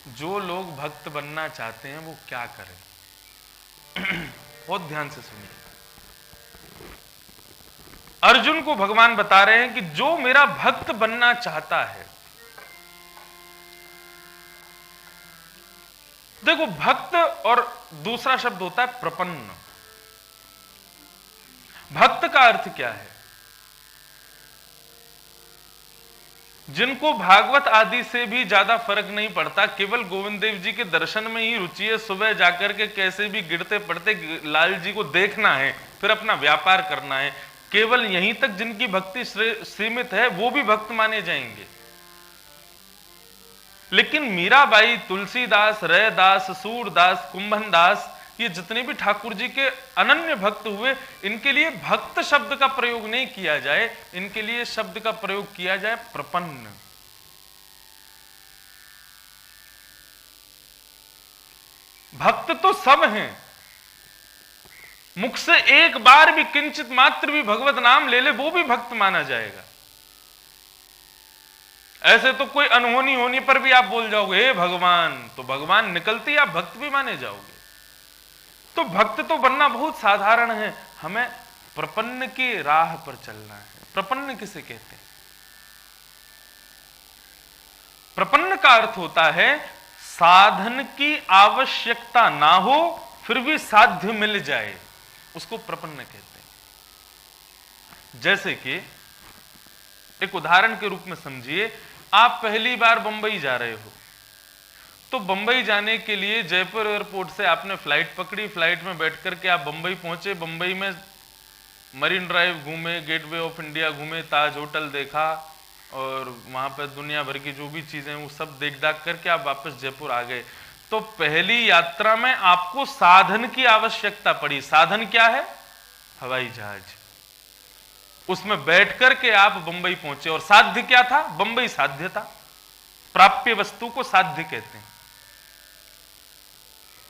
जो लोग भक्त बनना चाहते हैं वो क्या करें? बहुत ध्यान से सुनिए। अर्जुन को भगवान बता रहे हैं कि जो मेरा भक्त बनना चाहता है, देखो भक्त और दूसरा शब्द होता है प्रपन्न। भक्त का अर्थ क्या है? जिनको भागवत आदि से भी ज्यादा फर्क नहीं पड़ता, केवल गोविंद देव जी के दर्शन में ही रुचि है, सुबह जाकर के कैसे भी गिरते पड़ते लाल जी को देखना है, फिर अपना व्यापार करना है, केवल यहीं तक जिनकी भक्ति सीमित है वो भी भक्त माने जाएंगे। लेकिन मीराबाई, तुलसीदास, रैदास, सूरदास, कुंभन दास, ये जितने भी ठाकुर जी के अनन्य भक्त हुए, इनके लिए भक्त शब्द का प्रयोग नहीं किया जाए, इनके लिए शब्द का प्रयोग किया जाए प्रपन्न। भक्त तो सब हैं, मुख से एक बार भी किंचित मात्र भी भगवत नाम ले ले वो भी भक्त माना जाएगा। ऐसे तो कोई अनहोनी होने पर भी आप बोल जाओगे हे भगवान, तो भगवान निकलती आप भक्त भी माने जाओगे। तो भक्त तो बनना बहुत साधारण है, हमें प्रपन्न की राह पर चलना है। प्रपन्न किसे कहते हैं? प्रपन्न का अर्थ होता है साधन की आवश्यकता ना हो फिर भी साध्य मिल जाए, उसको प्रपन्न कहते हैं। जैसे कि एक उदाहरण के रूप में समझिए, आप पहली बार बंबई जा रहे हो, तो बंबई जाने के लिए जयपुर एयरपोर्ट से आपने फ्लाइट पकड़ी, फ्लाइट में बैठ करके आप बंबई पहुंचे, बंबई में मरीन ड्राइव घूमे, गेटवे ऑफ इंडिया घूमे, ताज होटल देखा और वहां पर दुनिया भर की जो भी चीजें वो सब देख दाख करके आप वापस जयपुर आ गए। तो पहली यात्रा में आपको साधन की आवश्यकता पड़ी। साधन क्या है? हवाई जहाज। उसमें बैठ करके आप बंबई पहुंचे, और साध्य क्या था? बंबई साध्य था। प्राप्य वस्तु को साध्य कहते हैं।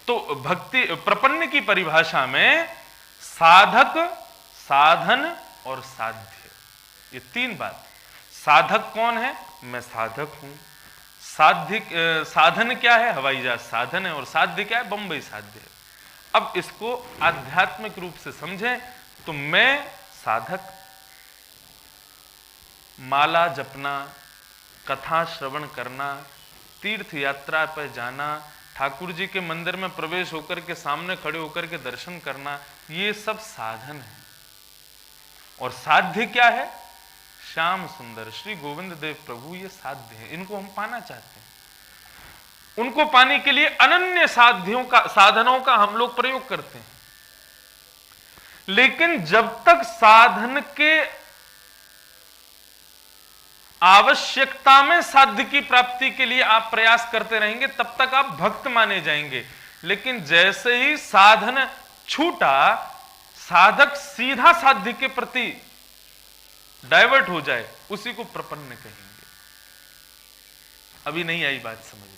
तो भक्ति प्रपन्न की परिभाषा में साधक, साधन और साध्य, ये तीन बात। साधक कौन है? मैं साधक हूं। साधन क्या है? हवाई जहाज साधन है। और साध्य क्या है? बंबई साध्य है। अब इसको आध्यात्मिक रूप से समझें तो मैं साधक, माला जपना, कथा श्रवण करना, तीर्थ यात्रा पर जाना, ठाकुर जी के मंदिर में प्रवेश होकर के सामने खड़े होकर के दर्शन करना, ये सब साधन है। और साध्य क्या है? श्याम सुंदर श्री गोविंद देव प्रभु, ये साध्य है। इनको हम पाना चाहते हैं। उनको पाने के लिए अनन्य साधनों का हम लोग प्रयोग करते हैं। लेकिन जब तक साधन के आवश्यकता में साध्य की प्राप्ति के लिए आप प्रयास करते रहेंगे, तब तक आप भक्त माने जाएंगे। लेकिन जैसे ही साधन छूटा, साधक सीधा साध्य के प्रति डाइवर्ट हो जाए, उसी को प्रपन्न कहेंगे। अभी नहीं आई बात समझ में?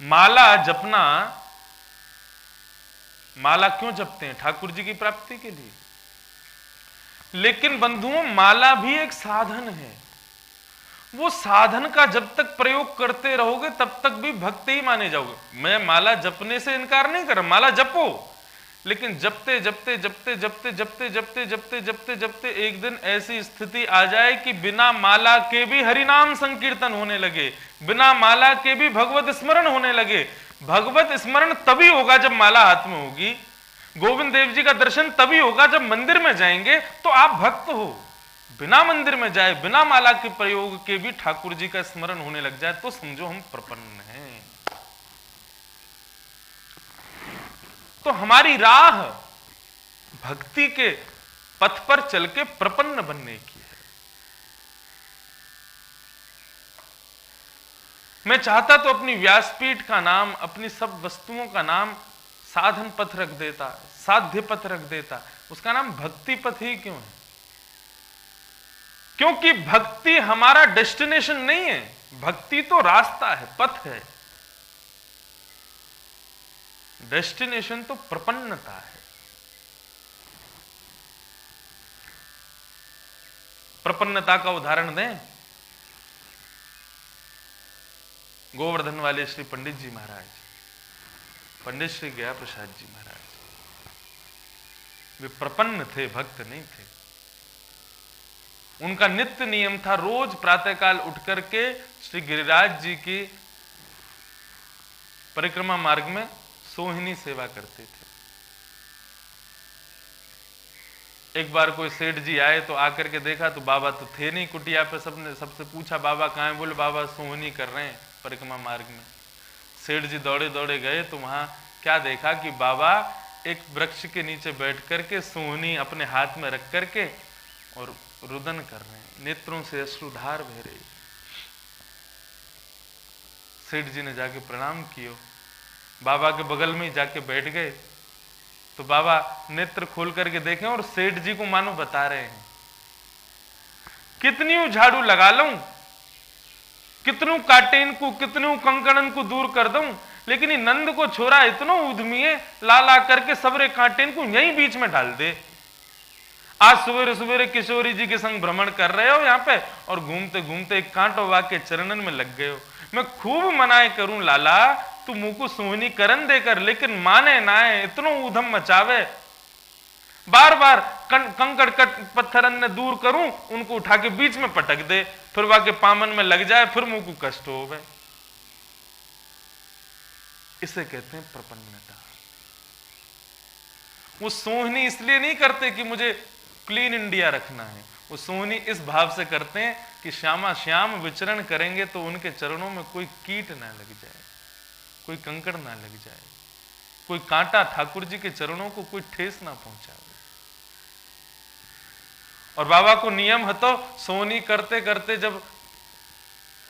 माला जपना, माला क्यों जपते हैं? ठाकुर जी की प्राप्ति के लिए। लेकिन बंधुओं, माला भी एक साधन है। वो साधन का जब तक प्रयोग करते रहोगे तब तक भी भक्त ही माने जाओगे। मैं माला जपने से इनकार नहीं कर रहा, माला जपो, लेकिन जपते जपते जपते जपते जपते जपते जपते जपते जपते एक दिन ऐसी स्थिति आ जाए कि बिना माला के भी हरिनाम संकीर्तन होने लगे, बिना माला के भी भगवत स्मरण होने लगे। भगवत स्मरण तभी होगा जब माला हाथ में होगी। गोविंद देव जी का दर्शन तभी होगा जब मंदिर में जाएंगे, तो आप भक्त हो। बिना मंदिर में जाए, बिना माला के प्रयोग के भी ठाकुर जी का स्मरण होने लग जाए, तो समझो हम प्रपन्न हैं। तो हमारी राह भक्ति के पथ पर चल के प्रपन्न बनने की है। मैं चाहता तो अपनी व्यासपीठ का नाम, अपनी सब वस्तुओं का नाम साधन पथ रख देता, साध्य पथ रख देता। उसका नाम भक्ति पथ ही क्यों है? क्योंकि भक्ति हमारा डेस्टिनेशन नहीं है, भक्ति तो रास्ता है, पथ है। डेस्टिनेशन तो प्रपन्नता है। प्रपन्नता का उदाहरण दें गोवर्धन वाले श्री पंडित जी महाराज, पंडित श्री गया प्रसाद जी महाराज, वे प्रपन्न थे, भक्त नहीं थे। उनका नित्य नियम था रोज प्रातःकाल उठ करके श्री गिरिराज जी की परिक्रमा मार्ग में सोहिनी सेवा करते थे। एक बार कोई सेठ जी आए तो आकर के देखा तो बाबा तो थे नहीं कुटिया पे। सबने सबसे पूछा बाबा कहाँ है? बोले बाबा सोहनी कर रहे हैं परिक्रमा मार्ग में। सेठ जी दौड़े दौड़े गए तो वहां क्या देखा कि बाबा एक वृक्ष के नीचे बैठ करके सोहनी अपने हाथ में रख करके और रुदन कर रहे हैं, नेत्रों से अश्रुधार बह रही। सेठ जी ने जाके प्रणाम कियो, बाबा के बगल में ही जाके बैठ गए। तो बाबा नेत्र खोल करके देखें और सेठ जी को मानो बता रहे हैं, कितनी झाड़ू लगा लूं, कितनू काटे इनको, कितनू कंकड़न को दूर कर दूं, लेकिन ये नंद को छोरा इतना उद्यमी है, ला ला करके सबरे कांटे इनको यहीं बीच में डाल दे। आज सवेरे सवेरे किशोरी जी के संग भ्रमण कर रहे हो यहाँ पे और घूमते घूमते एक कांटो वाके चरणन में लग गए हो। मैं खूब मनाए करूं लाला, तू मुंह को सोहनी करन देकर, लेकिन माने ना है, इतनो ऊधम मचावे। बार बार कंकड़ पत्थरन ने दूर करूं, उनको उठा के बीच में पटक दे, फिर वाके पामन में लग जाए, फिर मुंह को कष्ट हो गए। इसे कहते हैं प्रपन्नता। वो सोहनी इसलिए नहीं करते कि मुझे क्लीन इंडिया रखना है, वो सोहनी इस भाव से करते हैं कि श्यामा श्याम विचरण करेंगे तो उनके चरणों में कोई कीट ना लग जाए, कोई कंकड़ ना लग जाए, कोई कांटा ठाकुर जी के चरणों को कोई ठेस ना पहुंचावे। और बाबा को नियम है तो सोहनी करते करते जब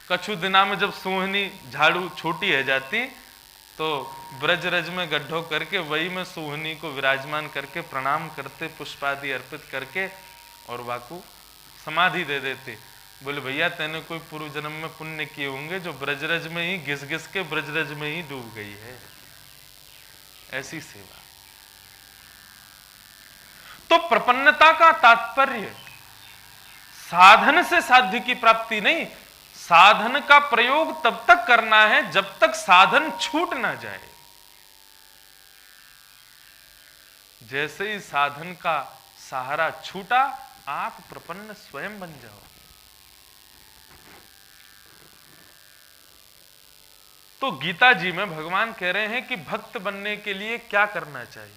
कछु दिना में जब सोहनी झाड़ू छोटी है जाती तो ब्रज रज में गड्ढो करके वही में सोहनी को विराजमान करके प्रणाम करते, पुष्पादि अर्पित करके और वाकु समाधि दे देते। बोले भैया तेने कोई पूर्व जन्म में पुण्य किए होंगे जो ब्रजरज में ही घिस घिस के ब्रजरज में ही डूब गई है। ऐसी सेवा। तो प्रपन्नता का तात्पर्य साधन से साध्य की प्राप्ति नहीं, साधन का प्रयोग तब तक करना है जब तक साधन छूट ना जाए। जैसे ही साधन का सहारा छूटा आप प्रपन्न स्वयं बन जाओ। तो गीता जी में भगवान कह रहे हैं कि भक्त बनने के लिए क्या करना चाहिए।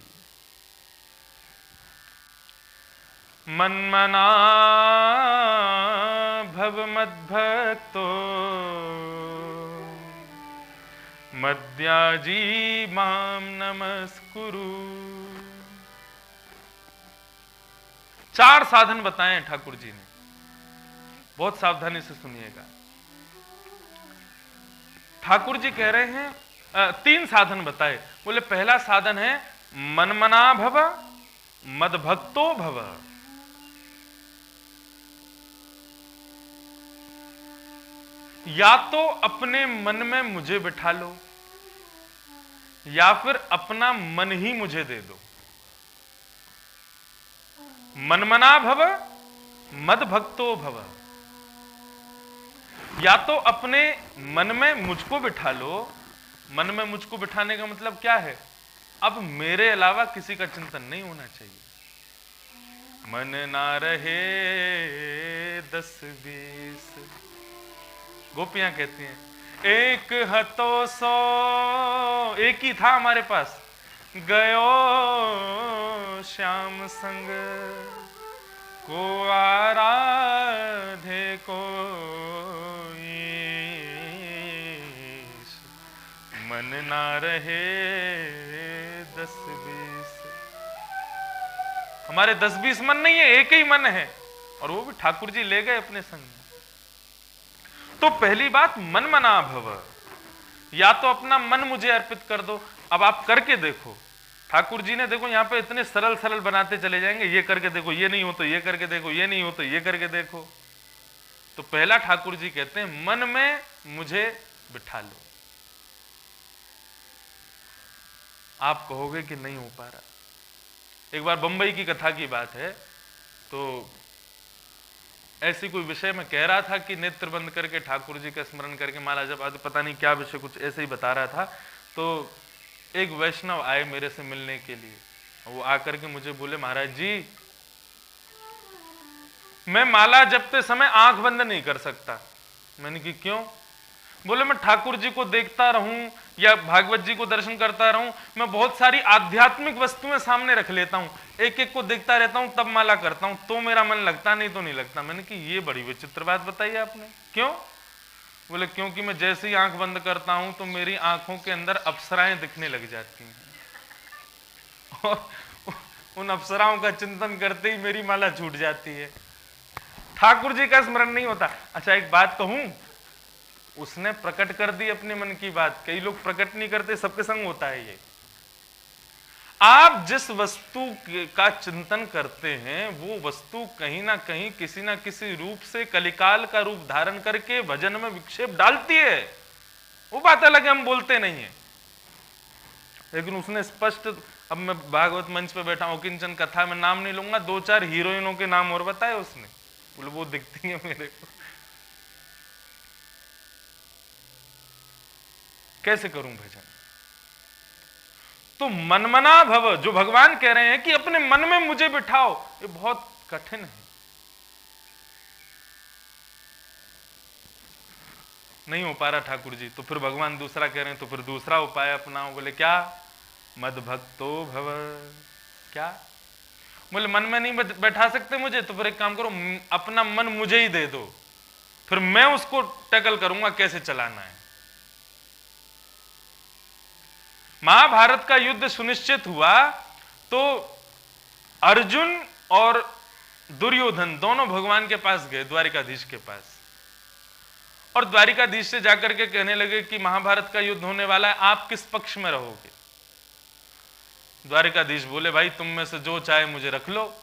मन्मना भव मद्भक्तो मद्याजी माम नमस्कुरु। 4 साधन बताए ठाकुर जी ने, बहुत सावधानी से सुनिएगा। ठाकुर जी कह रहे हैं 3 साधन बताए। बोले पहला साधन है मनमना भव मदभक्तो भव। या तो अपने मन में मुझे बिठा लो या फिर अपना मन ही मुझे दे दो। मनमना भव मदभक्तो भव। या तो अपने मन में मुझको बिठा लो। मन में मुझको बिठाने का मतलब क्या है? अब मेरे अलावा किसी का चिंतन नहीं होना चाहिए। मन ना रहे 10-20। गोपियां कहती हैं एक हतो 100, एक ही था हमारे पास, गयो श्याम संग को आराधे को मन ना रहे 10-20। हमारे 10-20 मन नहीं है, एक ही मन है और वो भी ठाकुर जी ले गए अपने संग में। तो पहली बात मनमना भव। या तो अपना मन मुझे अर्पित कर दो। अब आप करके देखो, ठाकुर जी ने देखो यहां पे इतने सरल सरल बनाते चले जाएंगे। ये करके देखो, ये नहीं हो तो ये करके देखो, ये नहीं हो तो ये करके देखो। तो पहला ठाकुर जी कहते हैं मन में मुझे बिठा लो। आप कहोगे कि नहीं हो पा रहा। एक बार बंबई की कथा की बात है, तो ऐसी कोई विषय में कह रहा था कि नेत्र बंद करके ठाकुर जी का स्मरण करके माला जब आज पता नहीं क्या विषय कुछ ऐसे ही बता रहा था। तो एक वैष्णव आए मेरे से मिलने के लिए, वो आकर के मुझे बोले महाराज जी मैं माला जपते समय आंख बंद नहीं कर सकता। मैंने कि क्यों? बोले मैं ठाकुर जी को देखता रहूं या भागवत जी को दर्शन करता रहूं, मैं बहुत सारी आध्यात्मिक वस्तुएं सामने रख लेता हूं, एक एक को देखता रहता हूं तब माला करता हूं, तो मेरा मन लगता नहीं तो नहीं लगता। मैंने कि ये बड़ी विचित्र बात बताई आपने, क्यों? बोले क्योंकि मैं जैसे ही आंख बंद करता हूं तो मेरी आंखों के अंदर अप्सराएं दिखने लग जाती हैं और उन अप्सराओं का चिंतन करते ही मेरी माला छूट जाती है, ठाकुर जी का स्मरण नहीं होता। अच्छा एक बात कहूं, उसने प्रकट कर दी अपने मन की बात, कई लोग प्रकट नहीं करते, सबके संग होता है ये। आप जिस वस्तु का चिंतन करते हैं वो वस्तु कहीं ना कहीं किसी ना किसी रूप से कलिकाल का रूप धारण करके भजन में विक्षेप डालती है, वो बात अलग है, हम बोलते नहीं है। लेकिन उसने स्पष्ट, अब मैं भागवत मंच पे बैठा हूं, किंचन कथा में नाम नहीं लूंगा, 2-4 हीरोइनों के नाम और बताए उसने, बोले वो दिखती है मेरे को, कैसे करूं भजन? तो मनमना भव, जो भगवान कह रहे हैं कि अपने मन में मुझे बिठाओ, ये बहुत कठिन है, नहीं हो पा रहा ठाकुर जी। तो फिर भगवान दूसरा कह रहे हैं, तो फिर दूसरा उपाय अपनाओ। बोले क्या? मद भक्तो भव। क्या? बोले मन में नहीं बैठा सकते मुझे, तो फिर एक काम करो, अपना मन मुझे ही दे दो, फिर मैं उसको टैकल करूंगा कैसे चलाना है। महाभारत का युद्ध सुनिश्चित हुआ तो अर्जुन और दुर्योधन दोनों भगवान के पास गए, द्वारिकाधीश के पास, और द्वारिकाधीश से जाकर के कहने लगे कि महाभारत का युद्ध होने वाला है, आप किस पक्ष में रहोगे? द्वारिकाधीश बोले भाई तुम में से जो चाहे मुझे रख लो,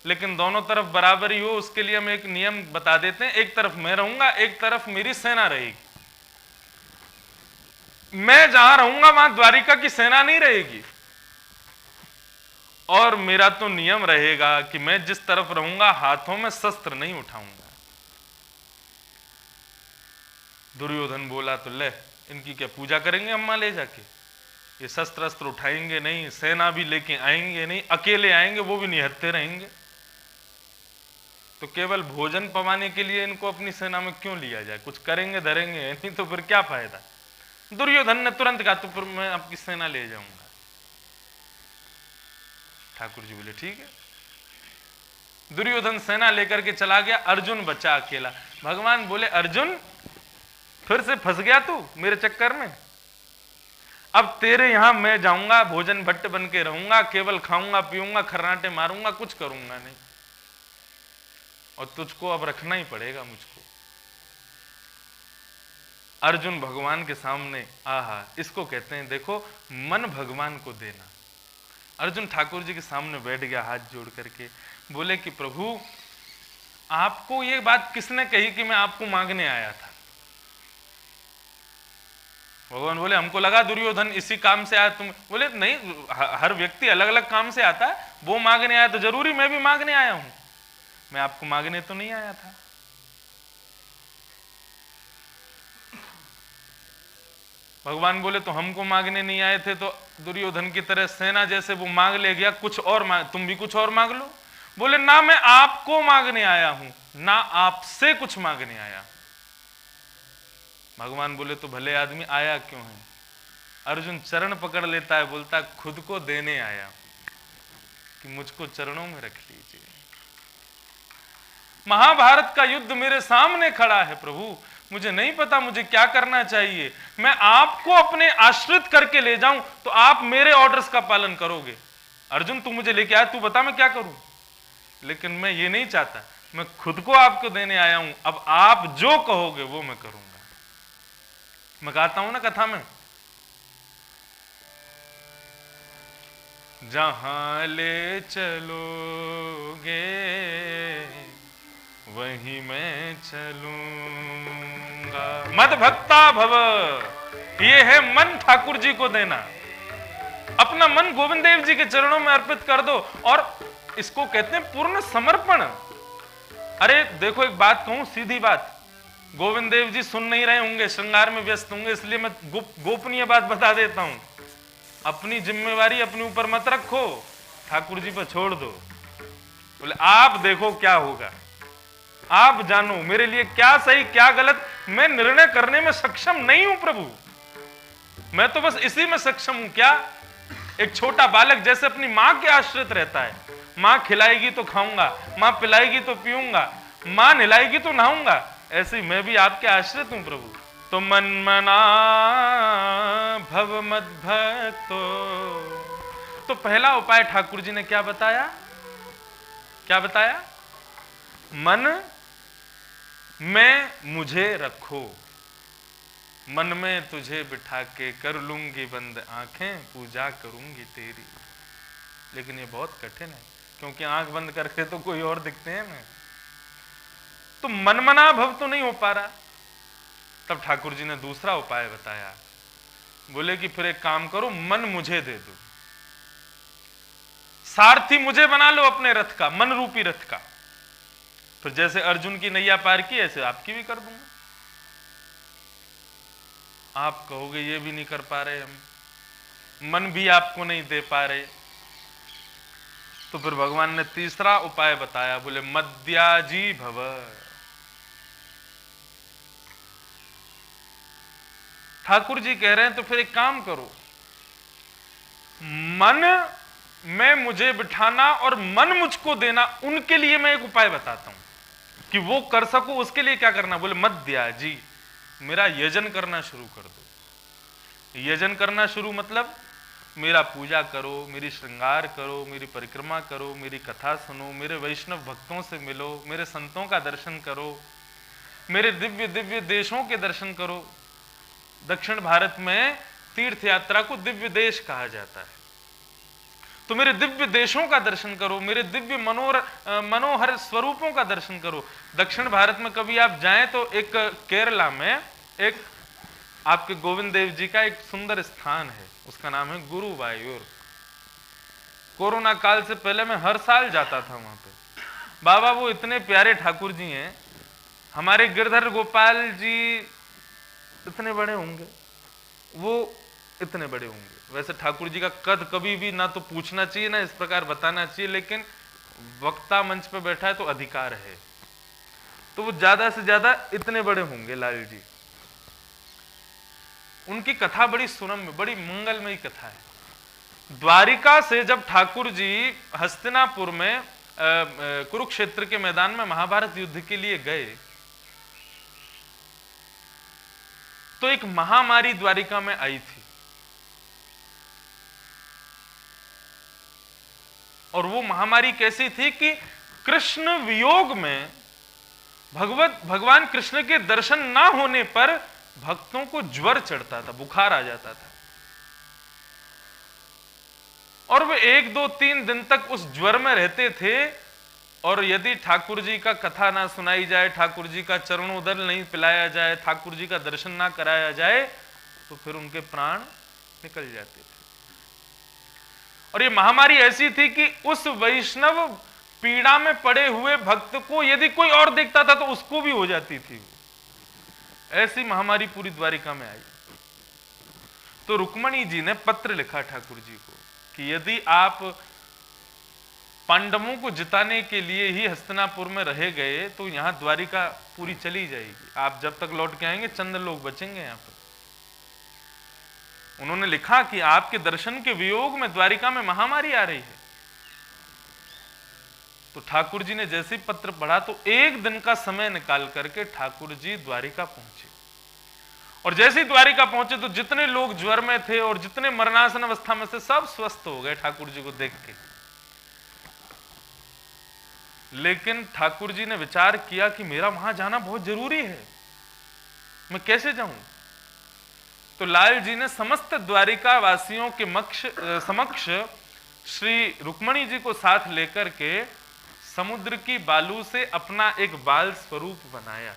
लेकिन दोनों तरफ बराबरी हो उसके लिए हम एक नियम बता देते हैं, एक तरफ मैं रहूंगा, एक तरफ मेरी सेना रहेगी। मैं जहां रहूंगा वहां द्वारिका की सेना नहीं रहेगी, और मेरा तो नियम रहेगा कि मैं जिस तरफ रहूंगा हाथों में शस्त्र नहीं उठाऊंगा। दुर्योधन बोला तो ले, इनकी क्या पूजा करेंगे अम्मा ले जाके, ये शस्त्र अस्त्र उठाएंगे नहीं, सेना भी लेके आएंगे नहीं, अकेले आएंगे वो भी निहत्थे रहेंगे, तो केवल भोजन पवाने के लिए इनको अपनी सेना में क्यों लिया जाए, कुछ करेंगे धरेंगे नहीं तो फिर क्या फायदा। दुर्योधन ने तुरंत कहा तो फिर मैं आपकी सेना ले जाऊंगा। ठाकुर जी बोले ठीक है। दुर्योधन सेना लेकर के चला गया, अर्जुन बचा अकेला। भगवान बोले अर्जुन फिर से फंस गया तू मेरे चक्कर में, अब तेरे यहां मैं जाऊंगा, भोजन भट्ट बन के रहूंगा, केवल खाऊंगा पीऊंगा खर्राटे मारूंगा, कुछ करूंगा नहीं, और तुझको अब रखना ही पड़ेगा मुझको। अर्जुन भगवान के सामने, आहा इसको कहते हैं देखो मन भगवान को देना। अर्जुन ठाकुर जी के सामने बैठ गया हाथ जोड़ करके, बोले कि प्रभु आपको ये बात किसने कही कि मैं आपको मांगने आया था? भगवान बोले हमको लगा दुर्योधन इसी काम से आया तुम। बोले नहीं, हर व्यक्ति अलग अलग काम से आता है, वो मांगने आया तो जरूरी मैं भी मांगने आया हूं, मैं आपको मांगने तो नहीं आया था। भगवान बोले तो हमको मांगने नहीं आए थे तो दुर्योधन की तरह सेना जैसे वो मांग ले गया, कुछ और तुम भी कुछ और मांग लो। बोले ना मैं आपको मांगने आया हूं, ना आपसे कुछ मांगने आया। भगवान बोले तो भले आदमी आया क्यों है? अर्जुन चरण पकड़ लेता है, बोलता खुद को देने आया कि मुझको चरणों में रख लीजिए। महाभारत का युद्ध मेरे सामने खड़ा है प्रभु, मुझे नहीं पता मुझे क्या करना चाहिए, मैं आपको अपने आश्रित करके ले जाऊं तो आप मेरे ऑर्डर्स का पालन करोगे। अर्जुन तू मुझे लेके आया, तू बता मैं क्या करूं, लेकिन मैं ये नहीं चाहता, मैं खुद को आपको देने आया हूं, अब आप जो कहोगे वो मैं करूंगा। मैं कहता हूं ना कथा में, जहां ले चलोगे वहीं मैं चलूंगा। मद भक्ता भव, ये है मन ठाकुर जी को देना। अपना मन गोविंद देव जी के चरणों में अर्पित कर दो, और इसको कहते हैं पूर्ण समर्पण। अरे देखो, एक बात कहूं, सीधी बात, गोविंद देव जी सुन नहीं रहे होंगे, श्रृंगार में व्यस्त होंगे, इसलिए मैं गोपनीय बात बता देता हूं। अपनी जिम्मेवारी अपने ऊपर मत रखो, ठाकुर जी पर छोड़ दो। बोले आप देखो क्या होगा, आप जानो मेरे लिए क्या सही क्या गलत, मैं निर्णय करने में सक्षम नहीं हूं प्रभु, मैं तो बस इसी में सक्षम हूं। क्या? एक छोटा बालक जैसे अपनी मां के आश्रित रहता है, मां खिलाएगी तो खाऊंगा, मां पिलाएगी तो पीऊंगा, मां नहलाएगी तो नहाऊंगा, ऐसे ही मैं भी आपके आश्रित हूं प्रभु। तो मन मना भव मद भक्तो, तो पहला उपाय ठाकुर जी ने क्या बताया? क्या बताया? मन में मुझे रखो, मन में तुझे बिठा के कर लूंगी बंद आंखें, पूजा करूंगी तेरी। लेकिन ये बहुत कठिन है, क्योंकि आंख बंद करके तो कोई और दिखते हैं ना, तो मनमना भव तो नहीं हो पा रहा। तब ठाकुर जी ने दूसरा उपाय बताया, बोले कि फिर एक काम करो, मन मुझे दे दो, सारथी मुझे बना लो अपने रथ का, मन रूपी रथ का। फिर जैसे अर्जुन की नैया पार की, ऐसे आपकी भी कर दूंगा। आप कहोगे ये भी नहीं कर पा रहे हम, मन भी आपको नहीं दे पा रहे, तो फिर भगवान ने तीसरा उपाय बताया, बोले मद्याजी भव। ठाकुर जी कह रहे हैं तो फिर एक काम करो, मन में मुझे बिठाना और मन मुझको देना, उनके लिए मैं एक उपाय बताता हूं कि वो कर सकूं। उसके लिए क्या करना? बोले मद्याजी, मेरा यजन करना शुरू कर दो। यजन करना शुरू मतलब मेरा पूजा करो, मेरी श्रृंगार करो, मेरी परिक्रमा करो, मेरी कथा सुनो, मेरे वैष्णव भक्तों से मिलो, मेरे संतों का दर्शन करो, मेरे दिव्य दिव्य देशों के दर्शन करो। दक्षिण भारत में तीर्थ यात्रा को दिव्य देश कहा जाता है, तो मेरे दिव्य देशों का दर्शन करो, मेरे दिव्य मनोहर स्वरूपों का दर्शन करो। दक्षिण भारत में कभी आप जाएं तो एक केरला में एक आपके गोविंद देव जी का एक सुंदर स्थान है, उसका नाम है गुरुवायूर। कोरोना काल से पहले मैं हर साल जाता था वहां पे। बाबा वो इतने प्यारे ठाकुर जी हैं, हमारे गिरधर गोपाल जी इतने बड़े होंगे, वो इतने बड़े होंगे। वैसे ठाकुर जी का कद कभी भी ना तो पूछना चाहिए ना इस प्रकार बताना चाहिए, लेकिन वक्ता मंच पे बैठा है तो अधिकार है, तो वो ज्यादा से ज्यादा इतने बड़े होंगे लाल जी। उनकी कथा बड़ी सुरम्य, बड़ी मंगलमयी कथा है। द्वारिका से जब ठाकुर जी हस्तिनापुर में कुरुक्षेत्र के मैदान में महाभारत युद्ध के लिए गए, तो एक महामारी द्वारिका में आई थी, और वो महामारी कैसी थी कि कृष्ण वियोग में भगवान कृष्ण के दर्शन ना होने पर भक्तों को ज्वर चढ़ता था, बुखार आ जाता था, और वे 1, 2, 3 दिन तक उस ज्वर में रहते थे। और यदि ठाकुर जी का कथा ना सुनाई जाए, ठाकुर जी का चरणोदल नहीं पिलाया जाए, ठाकुर जी का दर्शन ना कराया जाए, तो फिर उनके प्राण निकल जाते थे। और ये महामारी ऐसी थी कि उस वैष्णव पीड़ा में पड़े हुए भक्त को यदि कोई और देखता था तो उसको भी हो जाती थी। ऐसी महामारी पूरी द्वारिका में आई। तो रुक्मणी जी ने पत्र लिखा ठाकुर जी को कि यदि आप पांडवों को जिताने के लिए ही हस्तिनापुर में रह गए तो यहां द्वारिका पूरी चली जाएगी, आप जब तक लौट के आएंगे चंद लोग बचेंगे यहां पर। उन्होंने लिखा कि आपके दर्शन के वियोग में द्वारिका में महामारी आ रही है। तो ठाकुर जी ने जैसे ही पत्र पढ़ा तो एक दिन का समय निकाल करके ठाकुर जी द्वारिका पहुंचे, और जैसे ही द्वारिका पहुंचे तो जितने लोग ज्वर में थे और जितने मरणासन अवस्था में थे सब स्वस्थ हो गए ठाकुर जी को देख के। लेकिन ठाकुर जी ने विचार किया कि मेरा वहां जाना बहुत जरूरी है, मैं कैसे जाऊं? तो लाल जी ने समस्त द्वारिका वासियों के समक्ष श्री रुक्मणी जी को साथ लेकर के समुद्र की बालू से अपना एक बाल स्वरूप बनाया,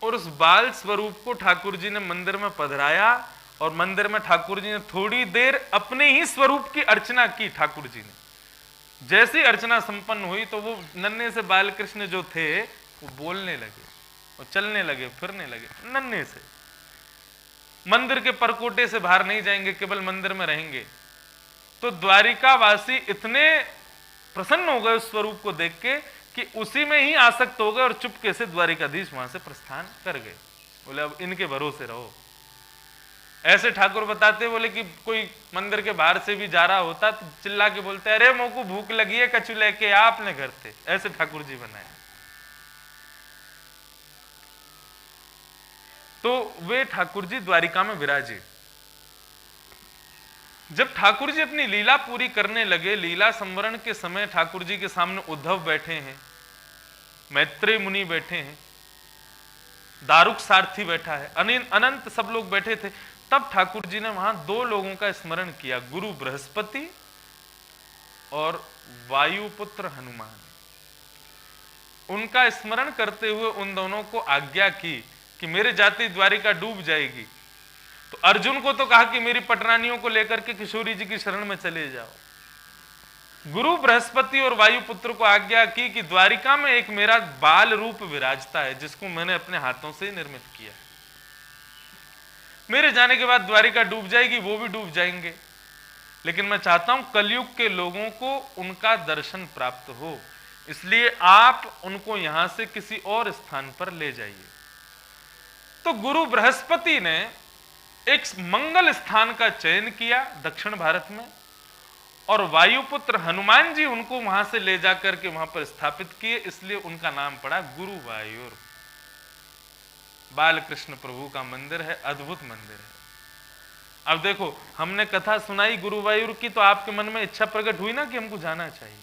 और उस बाल स्वरूप को ठाकुर जी ने मंदिर में पधराया, और मंदिर में ठाकुर जी ने थोड़ी देर अपने ही स्वरूप की अर्चना की। ठाकुर जी ने जैसी अर्चना संपन्न हुई तो वो नन्हे से बाल कृष्ण जो थे वो बोलने लगे और चलने लगे, फिरने लगे। नन्हे से मंदिर के परकोटे से बाहर नहीं जाएंगे, केवल मंदिर में रहेंगे। तो द्वारिकावासी इतने प्रसन्न हो गए उस स्वरूप को देख के कि उसी में ही आसक्त हो गए और चुपके से द्वारिकाधीश वहां से प्रस्थान कर गए। बोले अब इनके भरोसे रहो। ऐसे ठाकुर बताते, बोले कि कोई मंदिर के बाहर से भी जा रहा होता तो चिल्ला के बोलते, अरे मोह को भूख लगी है, कछु लेके आ अपने घर से। ऐसे ठाकुर जी बनाए। तो वे ठाकुर जी द्वारिका में विराजे। जब ठाकुर जी अपनी लीला पूरी करने लगे, लीला संवरण के समय ठाकुर जी के सामने उद्धव बैठे हैं, मैत्रेय मुनि बैठे हैं, दारुक सारथी बैठा है, अनंत सब लोग बैठे थे। तब ठाकुर जी ने वहां दो लोगों का स्मरण किया, गुरु बृहस्पति और वायुपुत्र हनुमान। उनका स्मरण करते हुए उन दोनों को आज्ञा की कि मेरे जाते द्वारिका डूब जाएगी। तो अर्जुन को तो कहा कि मेरी पटरानियों को लेकर के किशोरी जी की शरण में चले जाओ। गुरु बृहस्पति और वायुपुत्र को आज्ञा की कि द्वारिका में एक मेरा बाल रूप विराजता है, जिसको मैंने अपने हाथों से निर्मित किया। मेरे जाने के बाद द्वारिका डूब जाएगी, वो भी डूब जाएंगे, लेकिन मैं चाहता हूं कलयुग के लोगों को उनका दर्शन प्राप्त हो, इसलिए आप उनको यहां से किसी और स्थान पर ले जाइए। तो गुरु बृहस्पति ने एक मंगल स्थान का चयन किया दक्षिण भारत में, और वायुपुत्र हनुमान जी उनको वहां से ले जाकर के वहां पर स्थापित किए, इसलिए उनका नाम पड़ा गुरु वायुर। बालकृष्ण प्रभु का मंदिर है, अद्भुत मंदिर है। अब देखो, हमने कथा सुनाई गुरुवायूर की, तो आपके मन में इच्छा प्रकट हुई ना कि हमको जाना चाहिए।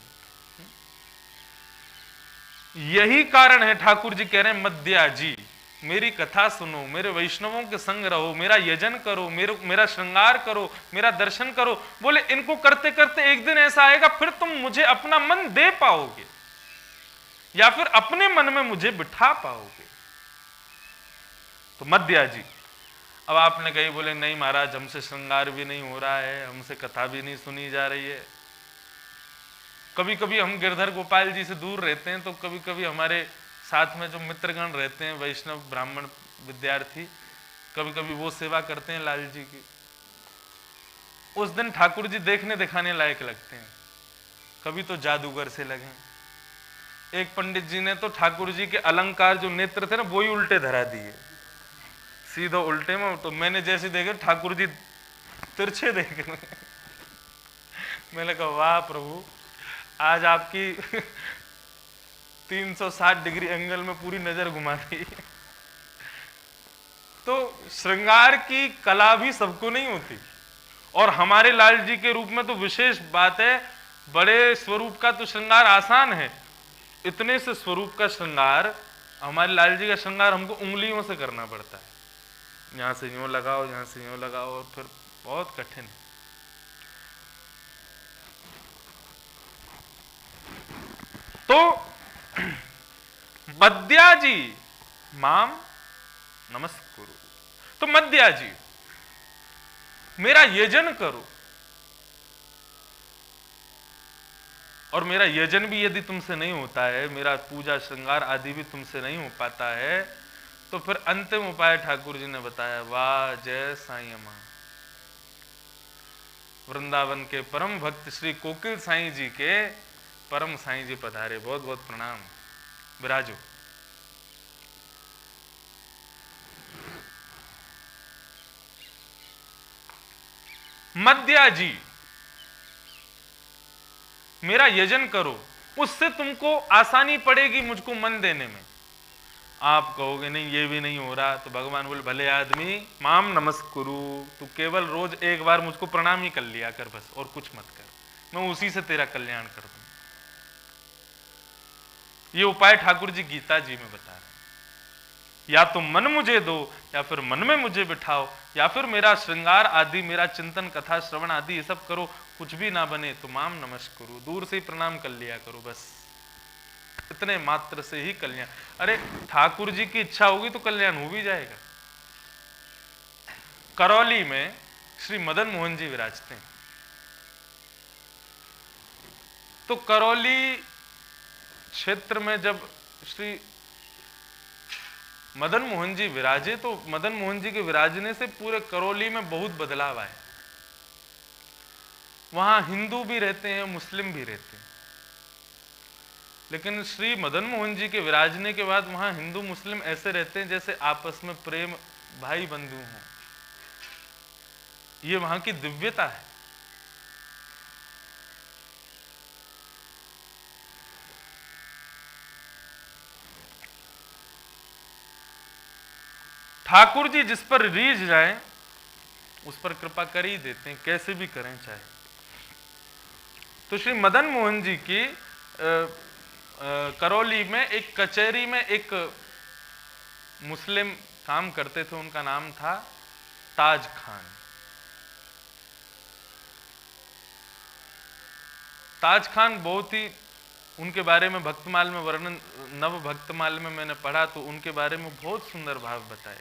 यही कारण है ठाकुर जी कह रहे हैं, मद्या जी मेरी कथा सुनो, मेरे वैष्णवों के संग रहो, मेरा यजन करो, मेरा श्रृंगार करो, मेरा दर्शन करो। बोले इनको करते करते एक दिन ऐसा आएगा फिर तुम मुझे अपना मन दे पाओगे, या फिर अपने मन में मुझे बिठा पाओगे। तो मद्या जी। अब आपने कही, बोले नहीं महाराज, हमसे श्रृंगार भी नहीं हो रहा है, हमसे कथा भी नहीं सुनी जा रही है। कभी कभी हम गिरधर गोपाल जी से दूर रहते हैं, तो कभी कभी हमारे साथ में जो मित्रगण रहते हैं, वैष्णव ब्राह्मण विद्यार्थी, कभी कभी वो सेवा करते हैं लाल जी की। उस दिन ठाकुर जी देखने दिखाने लायक लगते हैं, कभी तो जादूगर से लगे। एक पंडित जी ने तो ठाकुर जी के अलंकार जो नेत्र थे ना, वो ही उल्टे धरा दिए, सीधा उल्टे में। तो मैंने जैसे देखे ठाकुर जी तिरछे देखे, मैंने कहा वाह प्रभु, आज आपकी 360 डिग्री एंगल में पूरी नजर घुमा दी। तो श्रृंगार की कला भी सबको नहीं होती, और हमारे लाल जी के रूप में तो विशेष बात है। बड़े स्वरूप का तो श्रृंगार आसान है, इतने से स्वरूप का श्रृंगार, हमारे लाल जी का श्रृंगार हमको उंगलियों से करना पड़ता है। यहां से यूं लगाओ, यहां से यूं लगाओ, और फिर बहुत कठिन है। तो मद्या जी माम नमस्कुरु। तो मद्या जी मेरा यजन करो, और मेरा यजन भी यदि तुमसे नहीं होता है, मेरा पूजा श्रृंगार आदि भी तुमसे नहीं हो पाता है, तो फिर अंतिम उपाय ठाकुर जी ने बताया। वाह जय साईं अम्मा। वृंदावन के परम भक्त श्री कोकिल साईं जी के परम साईं जी पधारे, बहुत बहुत प्रणाम। विराजो। मद्या जी मेरा यजन करो, उससे तुमको आसानी पड़ेगी मुझको मन देने में। आप कहोगे नहीं ये भी नहीं हो रहा, तो भगवान बोले भले आदमी माम नमस्कुरु, तू केवल रोज एक बार मुझको प्रणाम ही कर लिया कर बस, और कुछ मत कर, मैं उसी से तेरा कल्याण कर दूं। ये उपाय ठाकुर जी गीता जी में बता रहे हैं। या तो मन मुझे दो, या फिर मन में मुझे बिठाओ, या फिर मेरा श्रृंगार आदि, मेरा चिंतन कथा श्रवण आदि ये सब करो, कुछ भी ना बने तो माम नमस्कुरु, दूर से ही प्रणाम कर लिया करो बस। इतने मात्र से ही कल्याण। अरे ठाकुर जी की इच्छा होगी तो कल्याण हो भी जाएगा। करौली में श्री मदन मोहन जी विराजते हैं। तो करौली क्षेत्र में जब श्री मदन मोहन जी विराजे तो मदन मोहन जी के विराजने से पूरे करौली में बहुत बदलाव आए। वहां हिंदू भी रहते हैं, मुस्लिम भी रहते हैं, लेकिन श्री मदन मोहन जी के विराजने के बाद वहां हिंदू मुस्लिम ऐसे रहते हैं जैसे आपस में प्रेम भाई बंधु हों। ये वहां की दिव्यता है। ठाकुर जी जिस पर रीझ जाए उस पर कृपा कर ही देते हैं, कैसे भी करें चाहे। तो श्री मदन मोहन जी की करौली में एक कचहरी में एक मुस्लिम काम करते थे, उनका नाम था ताज खान। ताज खान बहुत ही, उनके बारे में भक्तमाल में वर्णन, नव भक्तमाल में मैंने पढ़ा तो उनके बारे में बहुत सुंदर भाव बताए।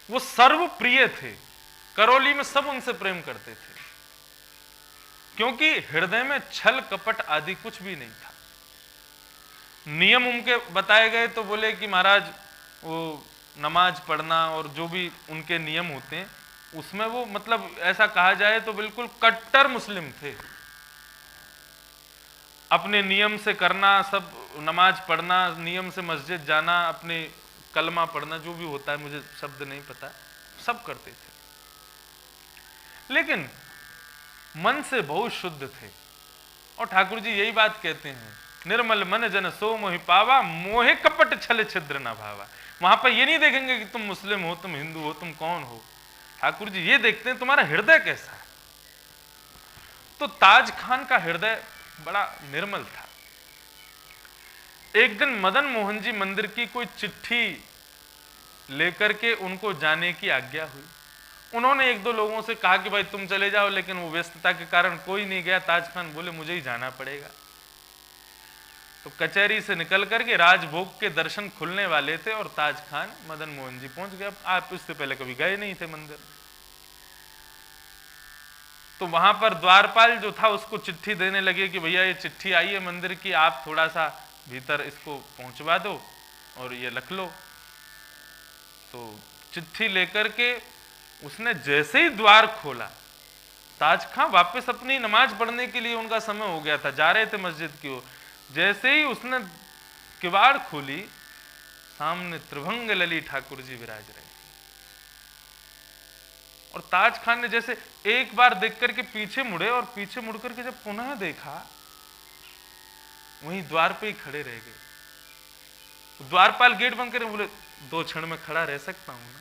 वो सर्वप्रिय थे, करौली में सब उनसे प्रेम करते थे, क्योंकि हृदय में छल कपट आदि कुछ भी नहीं था। नियम उनके बताए गए तो बोले कि महाराज वो नमाज पढ़ना और जो भी उनके नियम होते हैं उसमें वो मतलब ऐसा कहा जाए तो बिल्कुल कट्टर मुस्लिम थे। अपने नियम से करना, सब नमाज पढ़ना, नियम से मस्जिद जाना, अपने कलमा पढ़ना, जो भी होता है मुझे शब्द नहीं पता, सब करते थे, लेकिन मन से बहुत शुद्ध थे। और ठाकुर जी यही बात कहते हैं, निर्मल मन जन सो मोहि पावा, मोहे कपट छल छिद्र न भावा। वहां पर ये नहीं देखेंगे कि तुम मुस्लिम हो, तुम हिंदू हो, तुम कौन हो। ठाकुर जी ये देखते हैं तुम्हारा हृदय कैसा है। तो ताज खान का हृदय बड़ा निर्मल था। एक दिन मदन मोहन जी मंदिर की कोई चिट्ठी लेकर के उनको जाने की आज्ञा हुई। उन्होंने एक दो लोगों से कहा कि भाई तुम चले जाओ, लेकिन वो व्यस्तता के कारण कोई नहीं गया। ताज खान बोले मुझे ही जाना पड़ेगा। तो कचहरी से निकल करके राजभोग के दर्शन खुलने वाले थे और ताज खान मदन मोहन जी पहुंच गए। आप इससे पहले कभी गए नहीं थे मंदिर। तो वहां पर द्वारपाल जो था उसको चिट्ठी देने लगे कि भैया ये चिट्ठी आई है मंदिर की, आप थोड़ा सा भीतर इसको पहुंचवा दो और ये रख लो। तो चिट्ठी लेकर के उसने जैसे ही द्वार खोला, ताज खान वापस अपनी नमाज पढ़ने के लिए, उनका समय हो गया था, जा रहे थे मस्जिद की ओर। जैसे ही उसने किवाड़ खोली, सामने त्रिभंग लली ठाकुर जी विराज रहे। और ताज खान ने जैसे एक बार देख करके पीछे मुड़े और पीछे मुड़ करके जब पुनः देखा, वहीं द्वार पे ही खड़े रह गए। द्वारपाल गेट बंद करे, बोले 2 क्षण में खड़ा रह सकता हूं ना?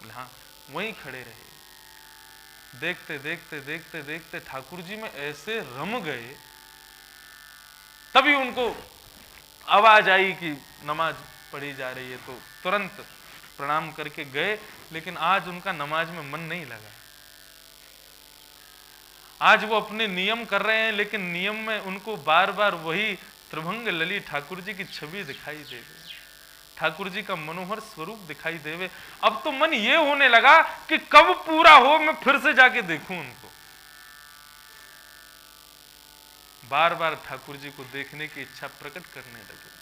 बोले हाँ। वहीं खड़े रहे। देखते देखते देखते देखते ठाकुर जी में ऐसे रम गए, तभी उनको आवाज आई कि नमाज पढ़ी जा रही है। तो तुरंत प्रणाम करके गए, लेकिन आज उनका नमाज में मन नहीं लगा। आज वो अपने नियम कर रहे हैं, लेकिन नियम में उनको बार बार वही त्रिभंग लली ठाकुर जी की छवि दिखाई दे गई, ठाकुर जी का मनोहर स्वरूप दिखाई देवे। अब तो मन ये होने लगा कि कब पूरा हो, मैं फिर से जाके देखूं उनको। बार बार ठाकुर जी को देखने की इच्छा प्रकट करने लगे।